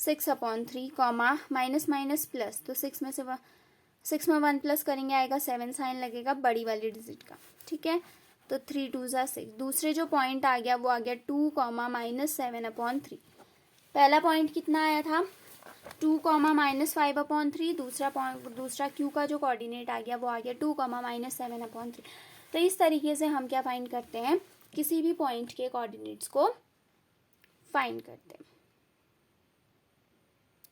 6 upon 3 comma minus minus plus, तो 6 में 1 प्लस करेंगे आएगा 7, साइन लगेगा बड़ी वाली डिजिट का। ठीक है, तो 3 2 ज़ा 6, दूसरे जो पॉइंट आ गया वो आ गया 2 -7 अपॉन 3। पहला पॉइंट कितना आया था 2 -5 अपॉन 3, दूसरा Q का जो कोऑर्डिनेट आ गया वो आ गया 2 -7 अपॉन 3। तो इस तरीके से हम क्या फाइंड करते हैं, किसी भी पॉइंट के कोऑर्डिनेट्स को फाइंड करते हैं।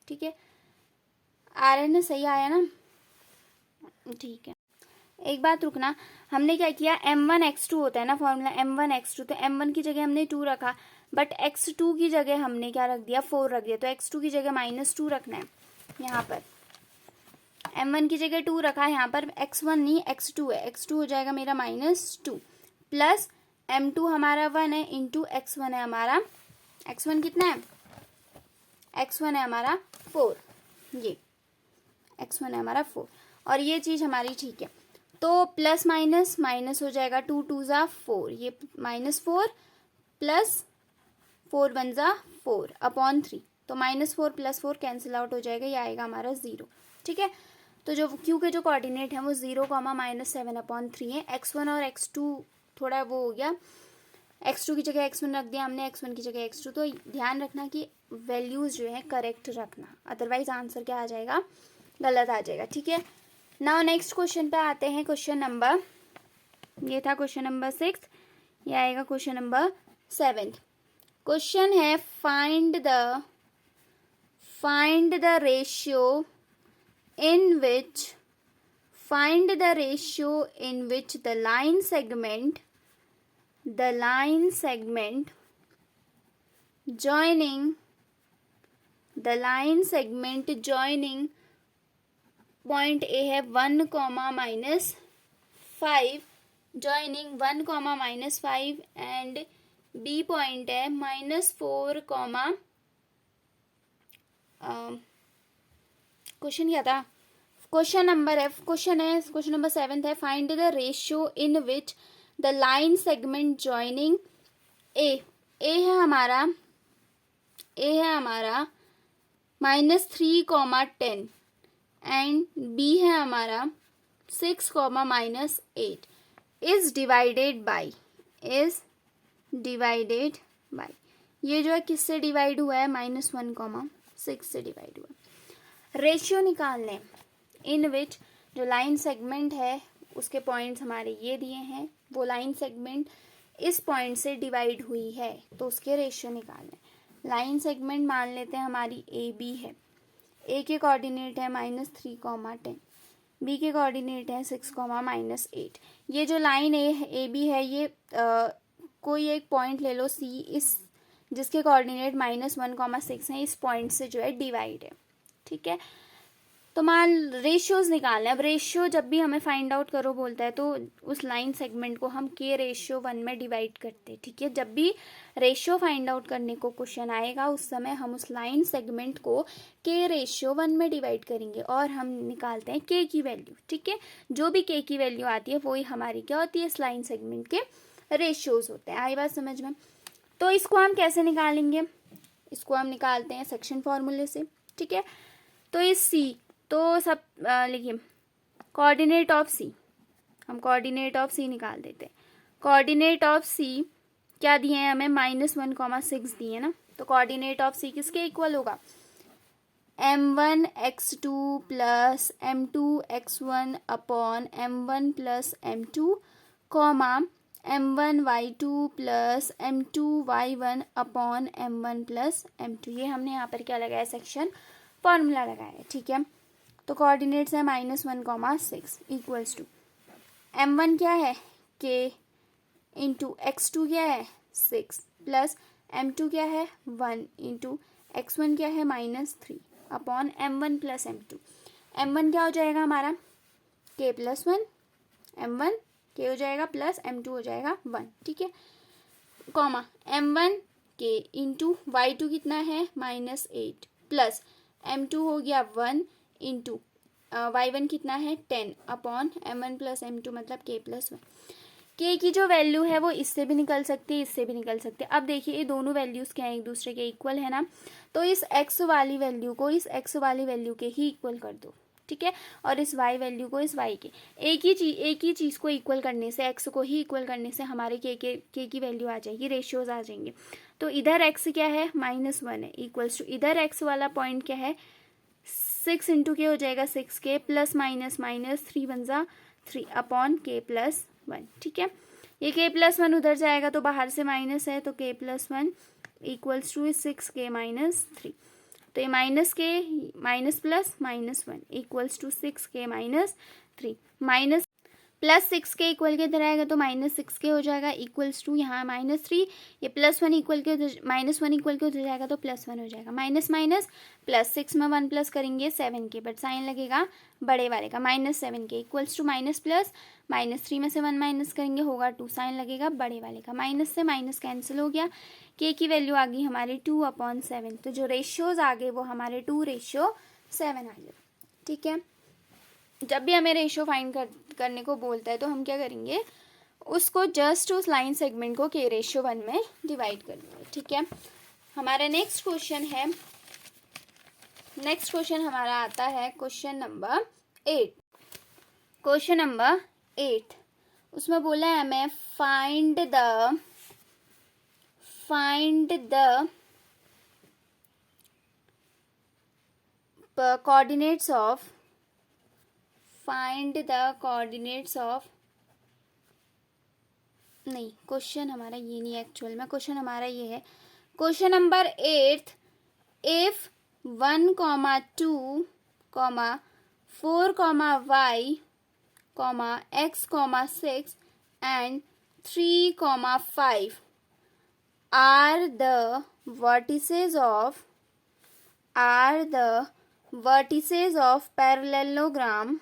ठीक है, RN सही आया ना, ठीक है। एक बात रुकना, हमने क्या किया, m1x2 होता है ना फॉर्मूला, m1x2, तो m1 की जगह हमने 2 रखा, बट x2 की जगह हमने क्या रख दिया, 4 रख दिया, तो x2 की जगह -2 रखना है यहाँ पर। m1 की जगह 2 रखा है, यहाँ पर x1 नहीं x2 है, x2 हो जाएगा मेरा -2 प्लस m2 हमारा 1 है इंटू x1 है हमारा, x1 कितना है, x1 है हमारा 4, ये x1 है हमारा 4, और ये चीज़ हमारी ठीक है। तो प्लस माइनस माइनस हो जाएगा, 2 2 ज़ा 4, ये -4 प्लस 4 1 ज़ा 4 अपॉन 3, तो -4 + 4 कैंसिल आउट हो जाएगा, ये आएगा हमारा 0। ठीक है, तो जो क्यू के जो कोऑर्डिनेट हैं वो 0, -7/3 है। x1 और x2 थोड़ा वो हो गया, x2 की जगह x1 रख दिया हमने, x1 की जगह x2, तो ध्यान रखना कि वैल्यूज जो है करेक्ट रखना, अदरवाइज आंसर क्या आ जाएगा, गलत आ जाएगा। ठीक है, नाउ नेक्स्ट क्वेश्चन पे आते हैं, क्वेश्चन नंबर, ये था क्वेश्चन नंबर 6, ये आएगा क्वेश्चन नंबर 7। क्वेश्चन है find the ratio in which the line segment joining point A है 1, -5, joining 1, -5 and B point है -4, क्वेश्चन क्या था, क्वेश्चन नंबर 7 है, find the ratio in which the line segment joining A है हमारा -3, 10 and B है हमारा 6, -8 इज डिवाइडेड बाय, ये जो है किससे डिवाइड हुआ है, -1, 6 से डिवाइड हुआ है। रेशियो निकालने इन विच जो लाइन सेगमेंट है उसके पॉइंट्स हमारे ये दिए हैं, वो लाइन सेगमेंट इस पॉइंट से डिवाइड हुई है, तो उसके रेशियो निकालने। लाइन सेगमेंट मान लेते हैं हमारी ए बी है, ए के कोऑर्डिनेट है -3, 10, बी के कोऑर्डिनेट है 6, -8। ये जो लाइन ए बी है, ये कोई एक पॉइंट ले लो सी, इस जिसके कोऑर्डिनेट -1, 6 है, इस पॉइंट से जो है डिवाइड है। ठीक है, तो मान रेशियोज निकालना है। अब रेशियो जब भी हमें फाइंड आउट करो बोलता है, तो उस लाइन सेगमेंट को हम k/1 में डिवाइड करते हैं। ठीक है, जब भी रेशियो फाइंड आउट करने को क्वेश्चन आएगा, उस समय हम उस लाइन सेगमेंट को k/1 में डिवाइड करेंगे और हम निकालते हैं k की वैल्यू। ठीक है, जो भी k की वैल्यू आती है वही हमारी क्या होती है, इस लाइन सेगमेंट के रेशियोज होते हैं। आई बात समझ में? तो इसको हम कैसे निकालेंगे, इसको हम निकालते हैं सेक्शन फॉर्मूले से। ठीक है, तो इस सी, तो सब लिखिए कोऑर्डिनेट ऑफ सी, हम कोऑर्डिनेट ऑफ सी निकाल देते हैं। कोऑर्डिनेट ऑफ सी क्या दिए हैं हमें, -1, 6 दिए हैं ना, तो कोऑर्डिनेट ऑफ सी किसके इक्वल होगा, m1x2 + m2x1 upon m1 + m2, m1y2 + m2y1 upon m1 + m2। ये हमने यहाँ पर क्या लगाया, सेक्शन फॉर्मूला लगाया है। ठीक है, तो कोऑर्डिनेट्स है -1, 6 इक्वल्स टू m1 क्या है k इंटू x2 क्या है 6 प्लस m2 क्या है 1 इंटू x1 क्या है -3 अपॉन m1 + m2। m1 क्या हो जाएगा हमारा k + 1, m1 k हो जाएगा प्लस m2 हो जाएगा 1। ठीक है, comma m1 k into y2 कितना है -8 प्लस m2 हो गया 1 इंटू y1 कितना है 10 अपॉन m1 + m2 मतलब k + 1। k की जो वैल्यू है वो इससे भी निकल सकती है, इससे भी निकल सकती है। अब देखिए ये दोनों वैल्यूज़ क्या है, एक दूसरे के इक्वल है ना, तो इस x वाली वैल्यू को इस x वाली वैल्यू के ही इक्वल कर दो। ठीक है, और इस y वैल्यू को इस y के, एक ही चीज़ को इक्वल करने से, x को ही इक्वल करने से हमारे k की वैल्यू आ जाएगी, रेशियोज आ जाएंगे। तो इधर x क्या है -1 है इक्वल्स टू इधर x वाला पॉइंट क्या है 6 इंटू के हो जाएगा 6k प्लस -3 1 ज़ा 3 अपॉन k + 1। ठीक है, ये k + 1 उधर जाएगा तो बाहर से माइनस है, तो k + 1 इक्वल्स टू 6k - 3, तो ये minus k minus plus -1 equals to 6k - 3 minus +6 k equal के इधर आएगा तो -6 के हो जाएगा, इक्वल्स टू यहाँ -3, ये +1 इक्वल के -1 इक्वल के उधर जाएगा तो +1 हो जाएगा, माइनस माइनस +6 में 1 प्लस करेंगे 7 के, बट साइन लगेगा बड़े वाले का, -7 के इक्वल्स टू माइनस प्लस, -3 में से 1 माइनस करेंगे होगा 2, साइन लगेगा बड़े वाले का, माइनस से माइनस कैंसिल हो गया, के की वैल्यू आ गई हमारी 2/7, तो जो रेशियोज आ गए वो हमारे 2:7 आ गए। ठीक है, जब भी हमें रेशियो फाइंड करने को बोलता है तो हम क्या करेंगे, उसको जस्ट उस लाइन सेगमेंट को k/1 में डिवाइड कर देंगे। ठीक है, हमारा नेक्स्ट क्वेश्चन हमारा आता है क्वेश्चन नंबर 8। उसमें बोला है हमें फाइंड द coordinates of नहीं, क्वेश्चन हमारा ये नहीं है एक्चुअल में, क्वेश्चन हमारा ये है, question number 8, if 1, 2, 4, y, x, 6 and 3, 5 are the vertices of parallelogram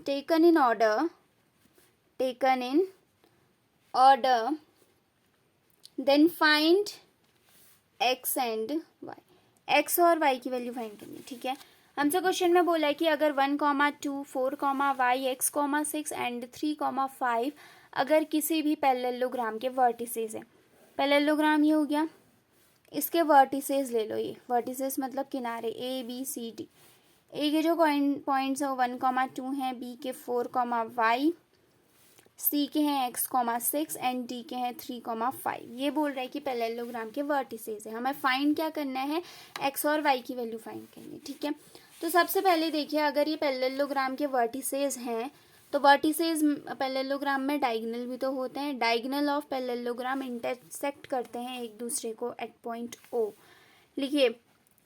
taken in order, then find x and y, x और y की वैल्यू फाइंड करनी। ठीक है, हमसे क्वेश्चन में बोला है कि अगर 1, 2, 4, y, x, 6 एंड 3, 5 अगर किसी भी पैरेललोग्राम के वर्टिसेस हैं, पैरेललोग्राम ये हो गया, इसके वर्टिसेस ले लो, ये वर्टिसेस मतलब किनारे ए बी सी डी, ए के जो पॉइंट्स हैं 1, 2 हैं, बी के 4, y, सी के हैं x, 6 एंड डी के हैं 3, 5, ये बोल रहा है कि पैरेललोग्राम के वर्टिसेस है, हमें फाइंड क्या करना है, x और y की वैल्यू फाइंड करनी है। ठीक है, तो सबसे पहले देखिए, अगर ये पैरेललोग्राम के वर्टिसेस हैं तो वर्टिसेस पैरेललोग्राम में डायगोनल भी तो होते हैं, डायगोनल ऑफ पैरेललोग्राम इंटरसेक्ट करते हैं एक दूसरे को एट पॉइंट O। लिखिए,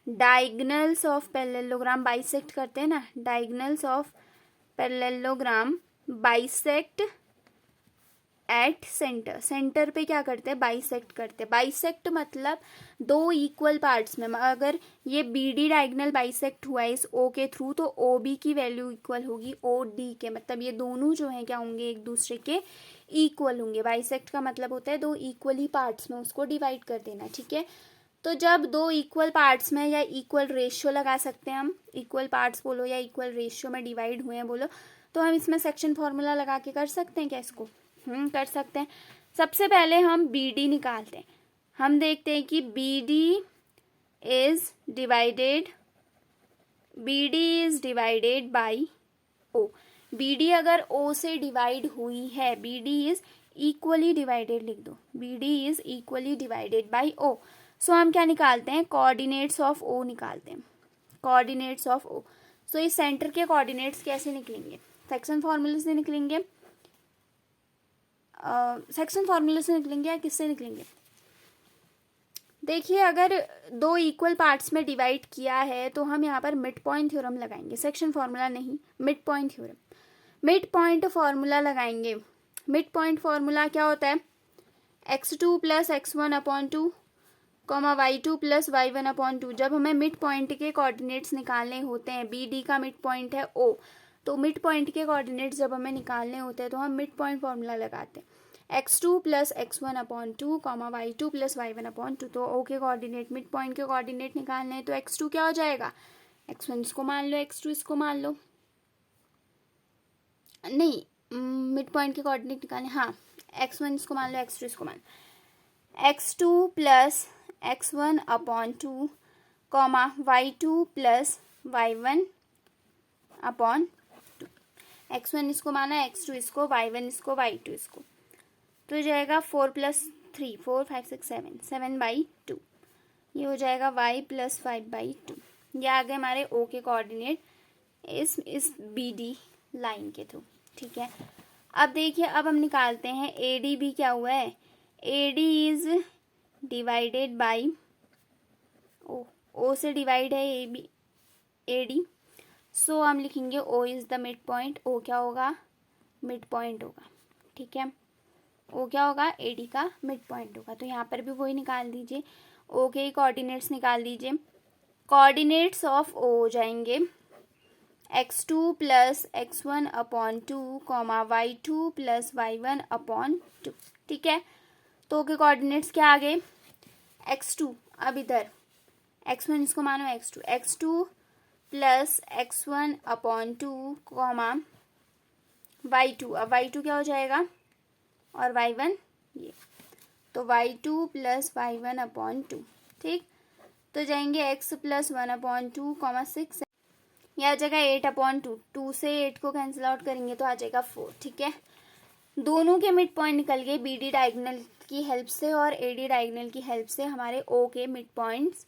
डायगोनल्स ऑफ पैरेललोग्राम बाइसेक्ट करते हैं ना, diagonals of parallelogram bisect at centre, centre पे क्या करते हैं, बाइसेक्ट करते हैं। बाइसेक्ट मतलब दो इक्वल पार्ट्स में, अगर ये BD डायगोनल बाइसेक्ट हुआ है इस O के थ्रू तो OB की वैल्यू इक्वल होगी OD के, मतलब ये दोनों जो हैं क्या होंगे, एक दूसरे के इक्वल होंगे। बाइसेक्ट का मतलब होता है दो इक्वल ही पार्ट्स में उसको डिवाइड कर देना। ठीक है, तो जब दो इक्वल पार्ट्स में या इक्वल रेशियो लगा सकते हैं हम, इक्वल पार्ट्स बोलो या इक्वल रेशियो में डिवाइड हुए हैं बोलो, तो हम इसमें सेक्शन फॉर्मूला लगा के कर सकते हैं क्या इसको, कर सकते हैं। सबसे पहले हम BD निकालते हैं, हम देखते हैं कि BD is divided by O। BD अगर O से डिवाइड हुई है, BD इज इक्वली डिवाइडेड, लिख दो, BD is equally divided by O। सो हम क्या निकालते हैं, कोऑर्डिनेट्स ऑफ O निकालते हैं, कोऑर्डिनेट्स ऑफ O। सो इस सेंटर के कोऑर्डिनेट्स कैसे निकलेंगे, सेक्शन फॉर्मूले से निकलेंगे, सेक्शन फॉर्मूले से निकलेंगे या किससे निकलेंगे। देखिए, अगर दो इक्वल पार्ट्स में डिवाइड किया है तो हम यहाँ पर मिड पॉइंट थ्योरम लगाएंगे, सेक्शन फॉर्मूला नहीं, mid point theorem, mid point formula लगाएंगे। मिड पॉइंट फॉर्मूला क्या होता है, x2 + x1/2, y2 + y1/2। जब हमें मिड पॉइंट के कोऑर्डिनेट्स निकालने होते हैं, BD का मिड पॉइंट है O, तो मिड पॉइंट के कोऑर्डिनेट्स जब हमें निकालने होते हैं तो हम मिड पॉइंट फॉर्मूला लगाते हैं, x2 + x1/2, y2 + y1/2। तो O के कोऑर्डिनेट, मिड पॉइंट के कोऑर्डिनेट निकालने हैं तो x2 क्या हो जाएगा, x1 इसको मान लो, x2 इसको मान लो, नहीं मिड पॉइंट के कोऑर्डिनेट निकालने, हाँ x1 इसको मान लो, x2 इसको मान लो, x2 + x1/2, y2 + y1/2, x1 इसको माना, x2 इसको, y1 इसको, y2 इसको, तो जाएगा 4 + 3, 4, 5, 6, 7/2, ये हो जाएगा y + 5/2। ये आ गए हमारे O के कोऑर्डिनेट इस BD लाइन के थ्रू। ठीक है, अब देखिए, अब हम निकालते हैं ADB क्या हुआ है, AD is divided by O से डिवाइड है AD, सो हम लिखेंगे O is the mid point. O क्या होगा? मिड पॉइंट होगा, ठीक है। ओ क्या होगा? AD का मिड पॉइंट होगा। तो यहाँ पर भी वही निकाल दीजिए, ओ के कोऑर्डिनेट्स निकाल दीजिए। कोऑर्डिनेट्स ऑफ ओ हो जाएंगे x2 plus x1 upon 2 comma y2 plus y1 upon 2, ठीक है। तो के कोऑर्डिनेट्स क्या आ गए? x2, अब इधर x1 इसको मानो x2 plus x1 upon 2 comma y2, अब y2 क्या हो जाएगा और y1 ये, तो y2 प्लस y1 अपॉन 2, ठीक। तो जाएंगे x प्लस 1 अपॉन 2 कॉमा 6, यह आ जाएगा 8 अपॉन 2, 2 से 8 को कैंसिल आउट करेंगे तो आ जाएगा 4, ठीक है। दोनों के मिड पॉइंट निकल गए BD डायगोनल की हेल्प से और AD डायगोनल की हेल्प से हमारे O के मिड पॉइंट्स,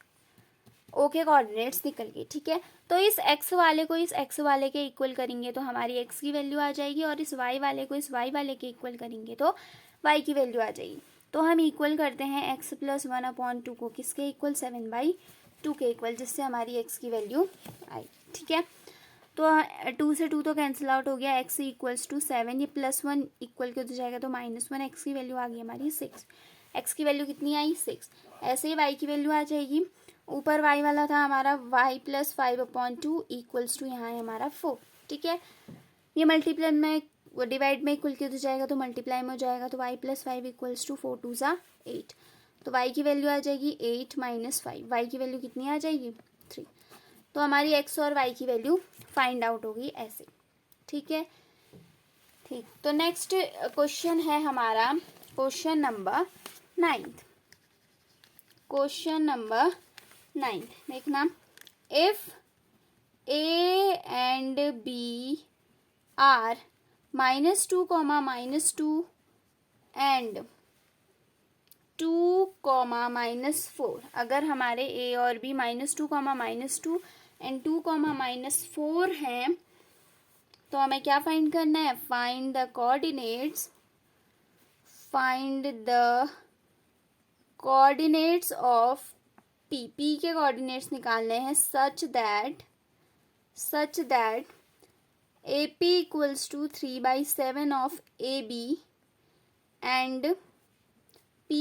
O के कोऑर्डिनेट्स निकल गए, ठीक है। तो इस x वाले को इस x वाले के इक्वल करेंगे तो हमारी x की वैल्यू आ जाएगी, और इस y वाले को इस y वाले के इक्वल करेंगे तो y की वैल्यू आ जाएगी। तो हम इक्वल करते हैं x प्लस 1 अपॉन 2 को किसके इक्वल? 7/2 के इक्वल, जिससे हमारी x की वैल्यू आई, ठीक है। तो 2 से 2 तो कैंसिल आउट हो गया, x इक्वल्स टू 7, ये प्लस 1 इक्वल के हो जाएगा तो -1, x की वैल्यू आ गई हमारी 6। x की वैल्यू कितनी आई? 6। ऐसे ही y की वैल्यू आ जाएगी, ऊपर y वाला था हमारा y plus 5 upon 2 equals to यहाँ है हमारा 4, ठीक है। ये मल्टीप्लाई में डिवाइड में इक्वल के हो जाएगा तो मल्टीप्लाई में हो जाएगा, तो y प्लस 5 इक्वल्स टू 4 2 ज़ा 8, तो y की वैल्यू आ जाएगी 8 माइनस 5, y की वैल्यू कितनी आ जाएगी? 3। तो हमारी x और y की वैल्यू फाइंड आउट होगी ऐसे, ठीक है। ठीक, तो नेक्स्ट क्वेश्चन है हमारा क्वेश्चन नंबर 9। क्वेश्चन नंबर 9 देखना, if A and B are -2, -2 and 2, -4, अगर हमारे A और B -2, -2 एंड 2, -4 हैं, तो हमें क्या फाइंड करना है? Find the coordinates, of P के कोऑर्डिनेट्स निकालने हैं such that AP equals to 3/7 of AB and P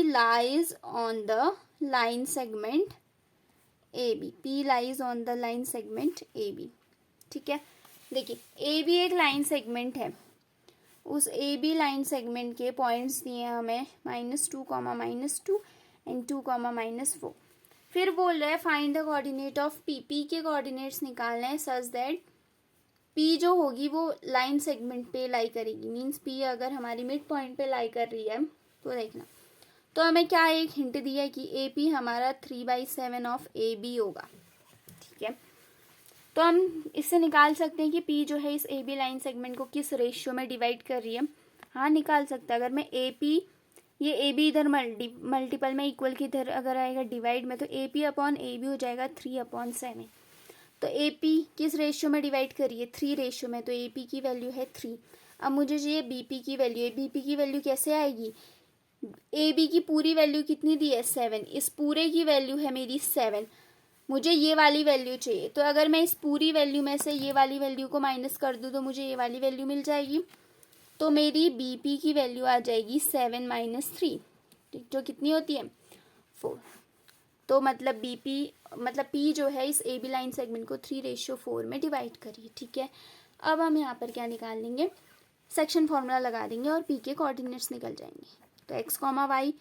lies on the line segment AB, P lies on the line segment AB, ठीक है। देखिए AB एक लाइन सेगमेंट है, उस AB line segment के पॉइंट्स दिए हमें -2, -2 एंड 2, -4। फिर बोल रहा है find the coordinate of P के कोऑर्डिनेट्स निकालना है सच दैट P जो होगी वो लाइन सेगमेंट पे लाई करेगी, मीन्स P अगर हमारी मिड पॉइंट पे लाई कर रही है तो देखना, तो हमें क्या एक हिंट दिया है कि AP हमारा 3/7 ऑफ AB होगा, ठीक है। तो हम इससे निकाल सकते हैं कि P जो है इस AB लाइन सेगमेंट को किस रेशियो में डिवाइड कर रही है। हाँ निकाल सकते हैं, अगर मैं AP, ये AB इधर मल्टीपल में इक्वल की इधर अगर आएगा डिवाइड में, तो AP अपॉन AB हो जाएगा 3/7। तो AP किस रेशियो में डिवाइड करिए? 3 रेशियो में, तो AP की वैल्यू है 3। अब मुझे चाहिए BP की वैल्यू है, BP की वैल्यू कैसे आएगी? AB की पूरी वैल्यू कितनी दी है? 7, इस पूरे की वैल्यू है मेरी 7, मुझे ये वाली वैल्यू चाहिए। तो अगर मैं इस पूरी वैल्यू में से ये वाली वैल्यू को माइनस कर दूँ तो मुझे ये वाली वैल्यू मिल जाएगी, तो मेरी BP की वैल्यू आ जाएगी 7 - 3, जो कितनी होती है? 4। तो मतलब P जो है इस AB लाइन सेगमेंट को 3/4 में डिवाइड करिए, ठीक है। अब हम यहाँ पर क्या निकाल लेंगे? सेक्शन फॉर्मूला लगा देंगे और P के कोऑर्डिनेट्स निकल जाएंगे। तो x, y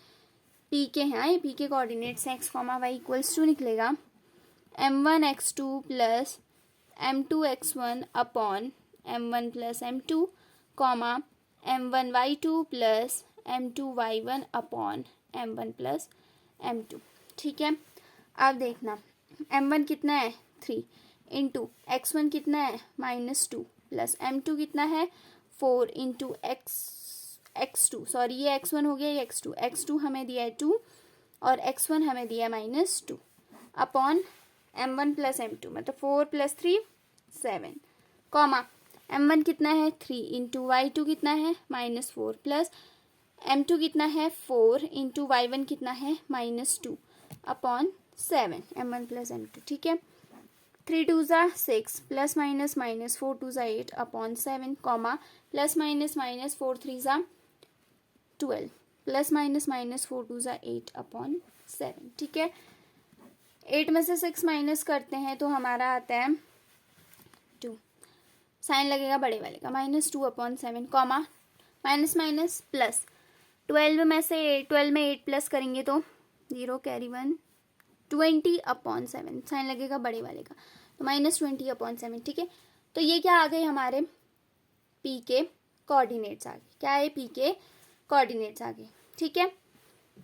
P के हैं, P के कोऑर्डिनेट्स हैं x, y इक्वल्स टू निकलेगा m1x2 plus m2x1 upon m1 plus m2 comma m1y2 plus m2y1 upon m1 plus m2, ठीक है। अब देखना m1 कितना है? 3 इंटू x1 कितना है? -2 प्लस m2 कितना है? 4 इंटू x2, सॉरी ये x1 हो गया, ये x2 हमें दिया है 2 और x1 हमें दिया है -2 अपॉन m1 प्लस m2, मतलब 4 + 3 7 कॉमा m1 कितना है? 3 इंटू y2 कितना है? -4 प्लस m2 कितना है? 4 इंटू y1 कितना है? -2 अपॉन 7 m1 प्लस m2, ठीक है। 3 2 ज़ा 6 प्लस माइनस माइनस 4 2 ज़ा 8 upon 7 comma plus minus minus 4 3 ज़ा 12 प्लस माइनस माइनस 4 2 ज़ा 8 अपॉन 7। ठीक है, 8 में से 6 माइनस करते हैं तो हमारा आता है 2, साइन लगेगा बड़े वाले का, -2 upon 7 comma minus minus plus 12 में 8 प्लस करेंगे तो 0 कैरी 1 20 अपॉन 7, साइन लगेगा बड़े वाले का तो -20 अपॉन 7। ठीक है, तो ये क्या आ गए हमारे पी के कोऑर्डिनेट्स आ गए। क्या है? पी के कोऑर्डिनेट्स आ गए। ठीक है,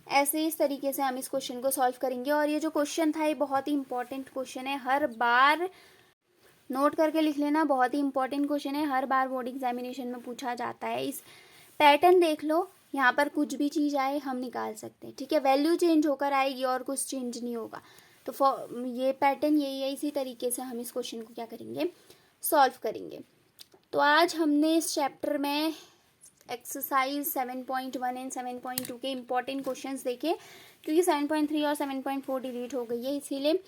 ऐसे इस तरीके से हम इस क्वेश्चन को सॉल्व करेंगे। और ये जो क्वेश्चन था ये बहुत ही इंपॉर्टेंट क्वेश्चन है, हर बार नोट करके लिख लेना, बहुत ही इंपॉर्टेंट क्वेश्चन है, हर बार बोर्ड एग्जामिनेशन में पूछा जाता है। इस पैटर्न देख लो, यहाँ पर कुछ भी चीज़ आए हम निकाल सकते हैं। ठीक है, वैल्यू चेंज होकर आएगी और कुछ चेंज नहीं होगा। तो ये पैटर्न यही है, इसी तरीके से हम इस क्वेश्चन को क्या करेंगे, सॉल्व करेंगे। तो आज हमने इस चैप्टर में एक्सरसाइज 7.1 एंड 7.2 के इम्पॉर्टेंट क्वेश्चंस देखे, क्योंकि 7.3 और 7.4 डिलीट हो गई है इसीलिए।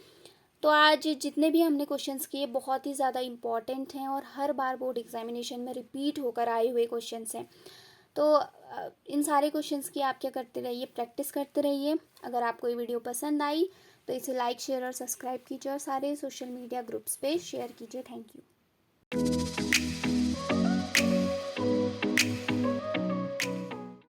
तो आज जितने भी हमने क्वेश्चंस किए बहुत ही ज़्यादा इम्पॉर्टेंट हैं और हर बार बोर्ड एग्जामिनेशन में रिपीट होकर आए हुए क्वेश्चंस हैं। तो इन सारे क्वेश्चंस की आप क्या करते रहिए, प्रैक्टिस करते रहिए। अगर आपको ये वीडियो पसंद आई तो इसे लाइक शेयर और सब्सक्राइब कीजिए और सारे सोशल मीडिया ग्रुप्स पे शेयर कीजिए। Thank you.